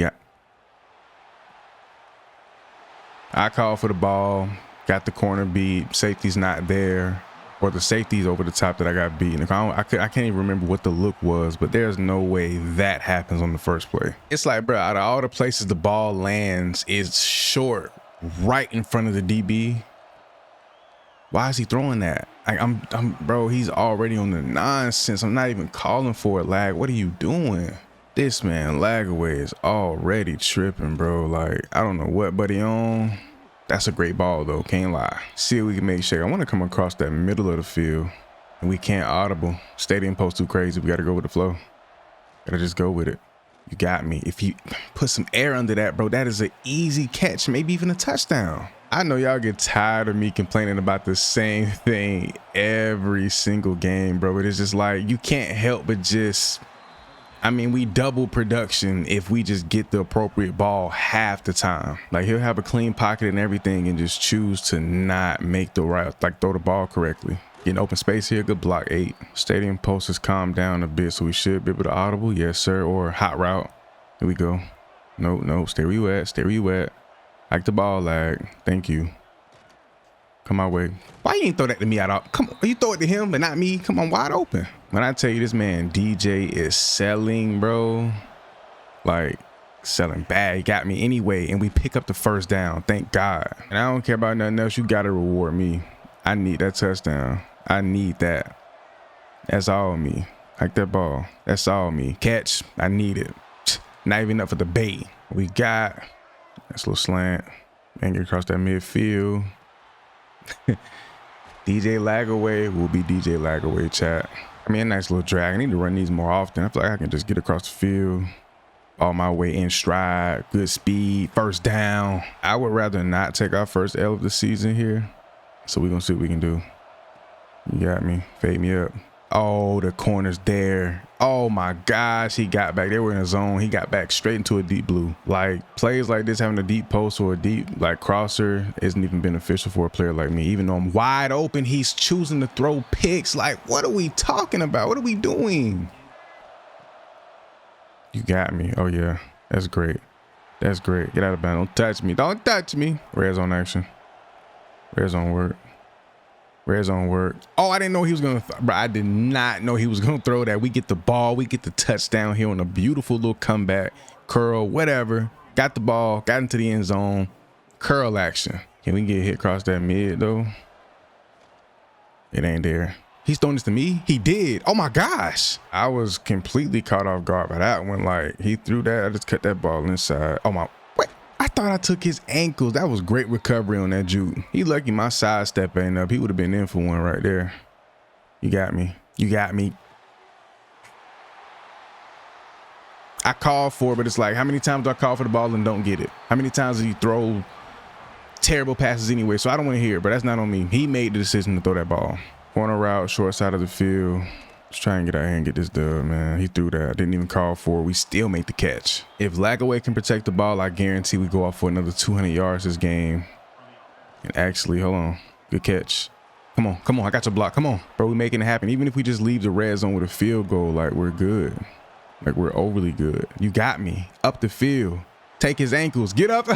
I called for the ball, got the corner beat, safety's not there. Or the safeties over the top that I got beaten. I can't even remember what the look was, but there's no way that happens on the first play. It's like, bro, out of all the places the ball lands, it's short, right in front of the DB. Why is he throwing that? Bro, he's already on the nonsense. I'm not even calling for it, lag. What are you doing? This man, Lagaway, is already tripping, bro. Like, I don't know what buddy on. That's a great ball, though. Can't lie. See if we can make shake. I want to come across that middle of the field, and we can't audible. Stadium post too crazy. We got to go with the flow. Got to just go with it. You got me. If you put some air under that, bro, that is an easy catch, maybe even a touchdown. I know y'all get tired of me complaining about the same thing every single game, bro, but it's just like you can't help but just... I mean, we double production if we just get the appropriate ball half the time. Like, he'll have a clean pocket and everything and just choose to not make the right, like, throw the ball correctly. Getting open space here, good block 8. Stadium post has calmed down a bit, so we should be able to audible. Yes, sir. Or hot route. Here we go. No, stay where you at. Stay where you at. Like the ball, lag. Thank you. Come my way. Why you ain't throw that to me at all? Come on, you throw it to him, but not me. Come on, wide open. When I tell you this man DJ is selling, bro, like selling bad. He got me anyway, and we pick up the first down. Thank God. And I don't care about nothing else. You gotta reward me. I need that touchdown. I need that. That's all me. Like that ball. That's all me. Catch. I need it. Not even up for the bait. We got that's a little slant. And get across that midfield. DJ Lagaway will be DJ Lagaway, chat. I mean, a nice little drag. I need to run these more often. I feel like I can just get across the field all my way in stride, good speed, first down. I would rather not take our first L of the season here. So we're gonna see what we can do. You got me. Fade me up. Oh, the corner's there. Oh my gosh, he got back. They were in a zone. He got back straight into a deep blue. Like plays like this, having a deep post or a deep like crosser isn't even beneficial for a player like me. Even though I'm wide open, he's choosing to throw picks. Like, what are we talking about? What are we doing? You got me. Oh yeah, that's great. That's great. Get out of bounds. Don't touch me. Don't touch me. Red zone action. Red zone work. Red zone work. Oh, I didn't know he was gonna. Bro, I did not know he was gonna throw that. We get the ball. We get the touchdown here on a beautiful little comeback, curl, whatever. Got the ball. Got into the end zone. Curl action. Can we get hit across that mid though? It ain't there. He's throwing this to me. He did. Oh my gosh. I was completely caught off guard by that one. Like he threw that. I just cut that ball inside. Oh my. Wait. I thought I took his ankles. That was great recovery on that juke. He lucky my sidestep ain't up. He would have been in for one right there. You got me. You got me. I called for it, but it's like, how many times do I call for the ball and don't get it? How many times do you throw terrible passes anyway? So I don't want to hear it, but that's not on me. He made the decision to throw that ball. Corner route, short side of the field. Let's try and get out here and get this dub, man. He threw that. Didn't even call for it. We still make the catch. If Lagaway can protect the ball, I guarantee we go off for another 200 yards this game. And actually, hold on. Good catch. Come on. Come on. I got your block. Come on. Bro, we making it happen. Even if we just leave the red zone with a field goal, like, we're good. Like, we're overly good. You got me. Up the field. Take his ankles. Get up.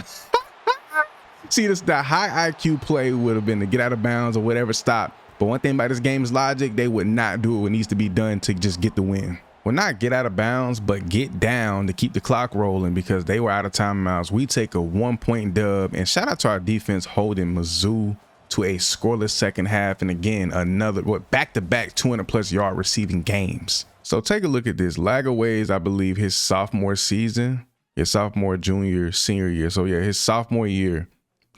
See, this the high IQ play would have been to get out of bounds or whatever, stop. But one thing about this game's logic, they would not do what needs to be done to just get the win. Well, not get out of bounds, but get down to keep the clock rolling because they were out of timeouts. We take a 1-point dub, and shout out to our defense holding Mizzou to a scoreless second half. And again, another back-to-back 200+ yard receiving games. So take a look at this. Lagaway's, I believe, his sophomore season, his sophomore, junior, senior year. So yeah, his sophomore year,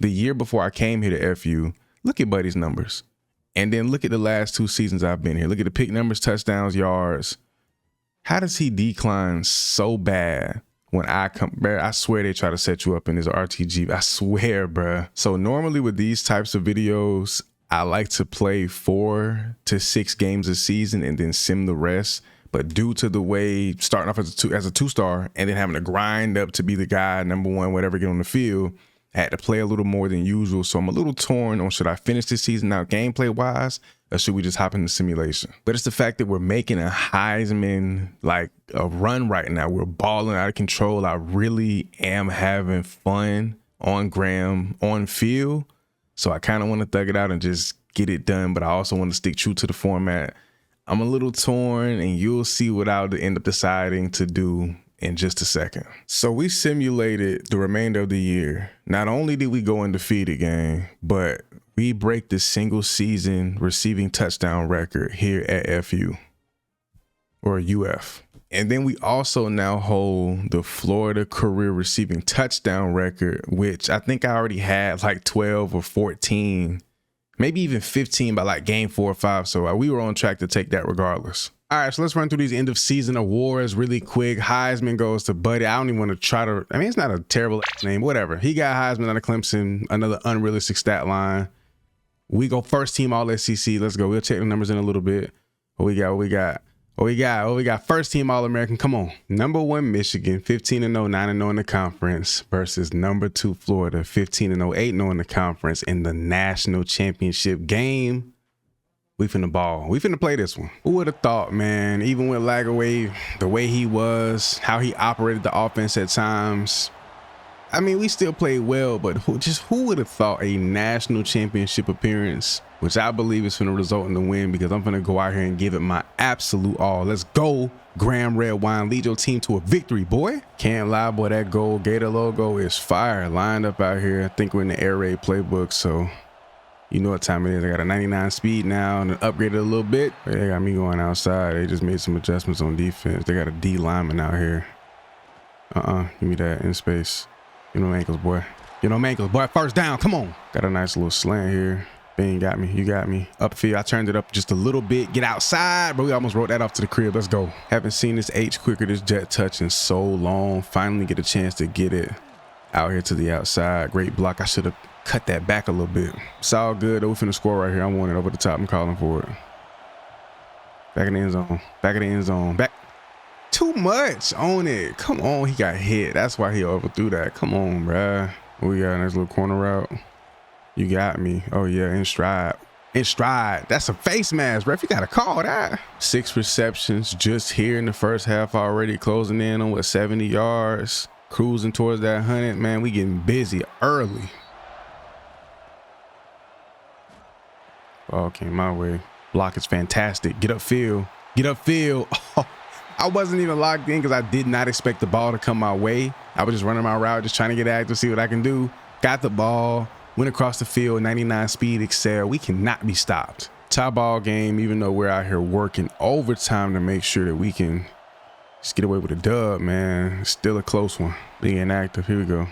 the year before I came here to FU. Look at Buddy's numbers. And then look at the last 2 seasons I've been here. Look at the pick numbers, touchdowns, yards. How does he decline so bad when I come? Bro, I swear they try to set you up in this RTG. I swear, bro. So normally with these types of videos, I like to play 4 to 6 games a season and then sim the rest. But due to the way starting off as a 2-star and then having to grind up to be the guy, number 1, whatever, get on the field, I had to play a little more than usual. So I'm a little torn on should I finish this season out gameplay wise or should we just hop into simulation? But it's the fact that we're making a Heisman, like a run right now. We're balling out of control. I really am having fun on Graham, on field. So I kind of want to thug it out and just get it done. But I also want to stick true to the format. I'm a little torn and you'll see what I'll end up deciding to do in just a second. So we simulated the remainder of the year. Not only did we go undefeated, gang, but we break the single season receiving touchdown record here at FU or UF. And then we also now hold the Florida career receiving touchdown record, which I think I already had like 12 or 14, maybe even 15 by like game 4 or 5. So we were on track to take that regardless. All right, so let's run through these end of season awards really quick. Heisman goes to Buddy. I don't even want to try to, I mean, it's not a terrible name, whatever. He got Heisman out of Clemson, another unrealistic stat line. We go first team all SEC. Let's go. We'll check the numbers in a little bit. What we got? First team All-American. Come on. Number 1, Michigan, 15-0, 9-0 in the conference versus number 2, Florida, 15-0, 8-0 in the conference in the national championship game. We finna ball. We finna play this one. Who would have thought, man, even with Lagaway, the way he was, how he operated the offense at times. I mean, we still played well, but who would have thought a national championship appearance, which I believe is finna result in the win because I'm finna go out here and give it my absolute all. Let's go, Graham Red Wine. Lead your team to a victory, boy. Can't lie, boy, that gold Gator logo is fire. Lined up out here. I think we're in the air raid playbook, so You know what time it is. I got a 99 speed now and upgraded a little bit. They got me going outside. They just made some adjustments on defense. They got a D lineman out here. Give me that in space. You know ankles, boy. You know ankles, boy. First down. Come on. Got a nice little slant here. Bing, got me. You got me. Upfield. I turned it up just a little bit. Get outside, bro. We almost wrote that off to the crib. Let's go. Haven't seen this H quicker, this jet touch in so long. Finally get a chance to get it out here to the outside. Great block. I should have cut that back a little bit. It's all good. We finna score right here. I want it over the top. I'm calling for it. Back in the end zone. Back in the end zone. Back. Too much on it. Come on. He got hit. That's why he overthrew that. Come on, bruh. We got a nice little corner route. You got me. Oh, yeah. In stride. In stride. That's a face mask, ref. You got to call that. 6 receptions just here in the first half already. Closing in on, what, 70 yards. Cruising towards that 100. Man, we getting busy early. Ball came my way. Block is fantastic. Get upfield. Get upfield. Oh, I wasn't even locked in because I did not expect the ball to come my way. I was just running my route, just trying to get active, see what I can do. Got the ball. Went across the field, 99 speed, excel. We cannot be stopped. Tie ball game, even though we're out here working overtime to make sure that we can just get away with a dub, man. It's still a close one. Being active. Here we go.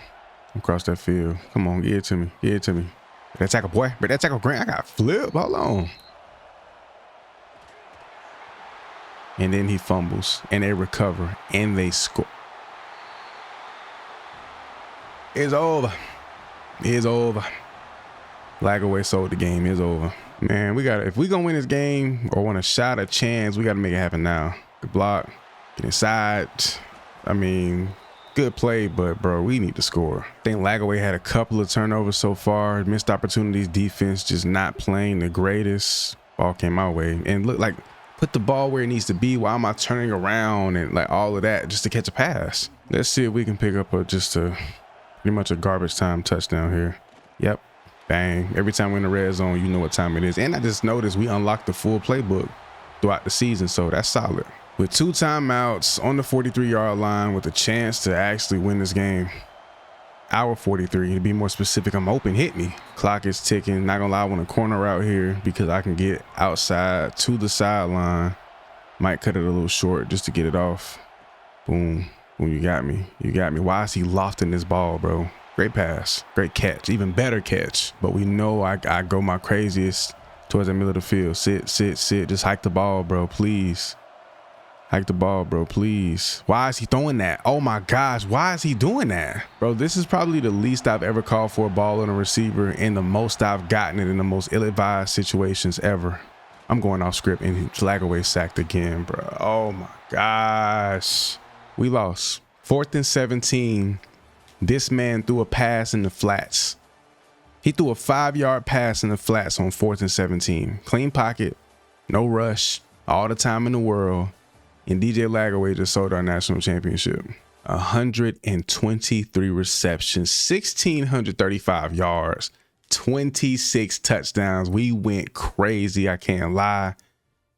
Across that field. Come on, get it to me. Get it to me. That tackle, boy. But that tackle, Grant. I got flip. Hold on. And then he fumbles, and they recover, and they score. It's over. It's over. Lagaway sold the game. It's over. Man, we got, if we gonna win this game or want a shot, a chance, we got to make it happen now. Good block. Get inside. I mean, good play, but bro, we need to score. I think Lagaway had a couple of turnovers so far. Missed opportunities. Defense just not playing the greatest. Ball came my way and look like put the ball where it needs to be. Why am I turning around and like all of that just to catch a pass? Let's see if we can pick up pretty much a garbage time touchdown here. Yep. Bang. Every time we're in the red zone, you know what time it is. And I just noticed we unlocked the full playbook throughout the season, so that's solid. With 2 timeouts on the 43-yard line with a chance to actually win this game. Our 43, to be more specific, I'm open. Hit me. Clock is ticking. Not gonna lie, I want a corner out here because I can get outside to the sideline. Might cut it a little short just to get it off. Boom. Boom, you got me. You got me. Why is he lofting this ball, bro? Great pass. Great catch. Even better catch. But we know I go my craziest towards the middle of the field. Sit, sit, sit. Just hike the ball, bro. Please. Hike the ball, bro, please. Why is he throwing that? Oh my gosh, why is he doing that? Bro, this is probably the least I've ever called for a ball on a receiver and the most I've gotten it in the most ill-advised situations ever. I'm going off script and Lagaway sacked again, bro. Oh my gosh. We lost. 4th and 17. This man threw a pass in the flats. He threw a 5-yard pass in the flats on 4th and 17. Clean pocket, no rush, all the time in the world. And DJ Lagaway just sold our national championship. 123 receptions, 1,635 yards, 26 touchdowns. We went crazy, I can't lie.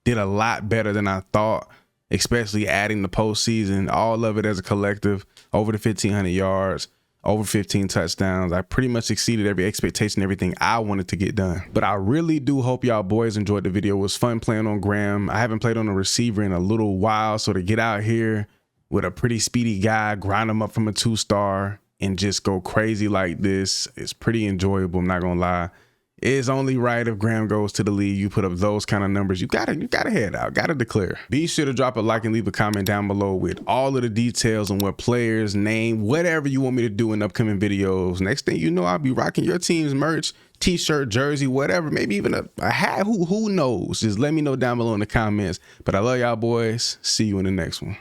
Did a lot better than I thought, especially adding the postseason, all of it as a collective, over the 1,500 yards, over 15 touchdowns. I pretty much exceeded every expectation, everything I wanted to get done. But I really do hope y'all boys enjoyed the video. It was fun playing on Graham. I haven't played on a receiver in a little while, so to get out here with a pretty speedy guy, grind him up from a 2-star and just go crazy like this is pretty enjoyable. I'm not gonna lie. It's only right if Graham goes to the league, you put up those kind of numbers. You gotta head out, gotta declare. Be sure to drop a like and leave a comment down below with all of the details on what players, name, whatever you want me to do in upcoming videos. Next thing you know, I'll be rocking your team's merch, t-shirt, jersey, whatever, maybe even a hat, who knows? Just let me know down below in the comments. But I love y'all boys. See you in the next one.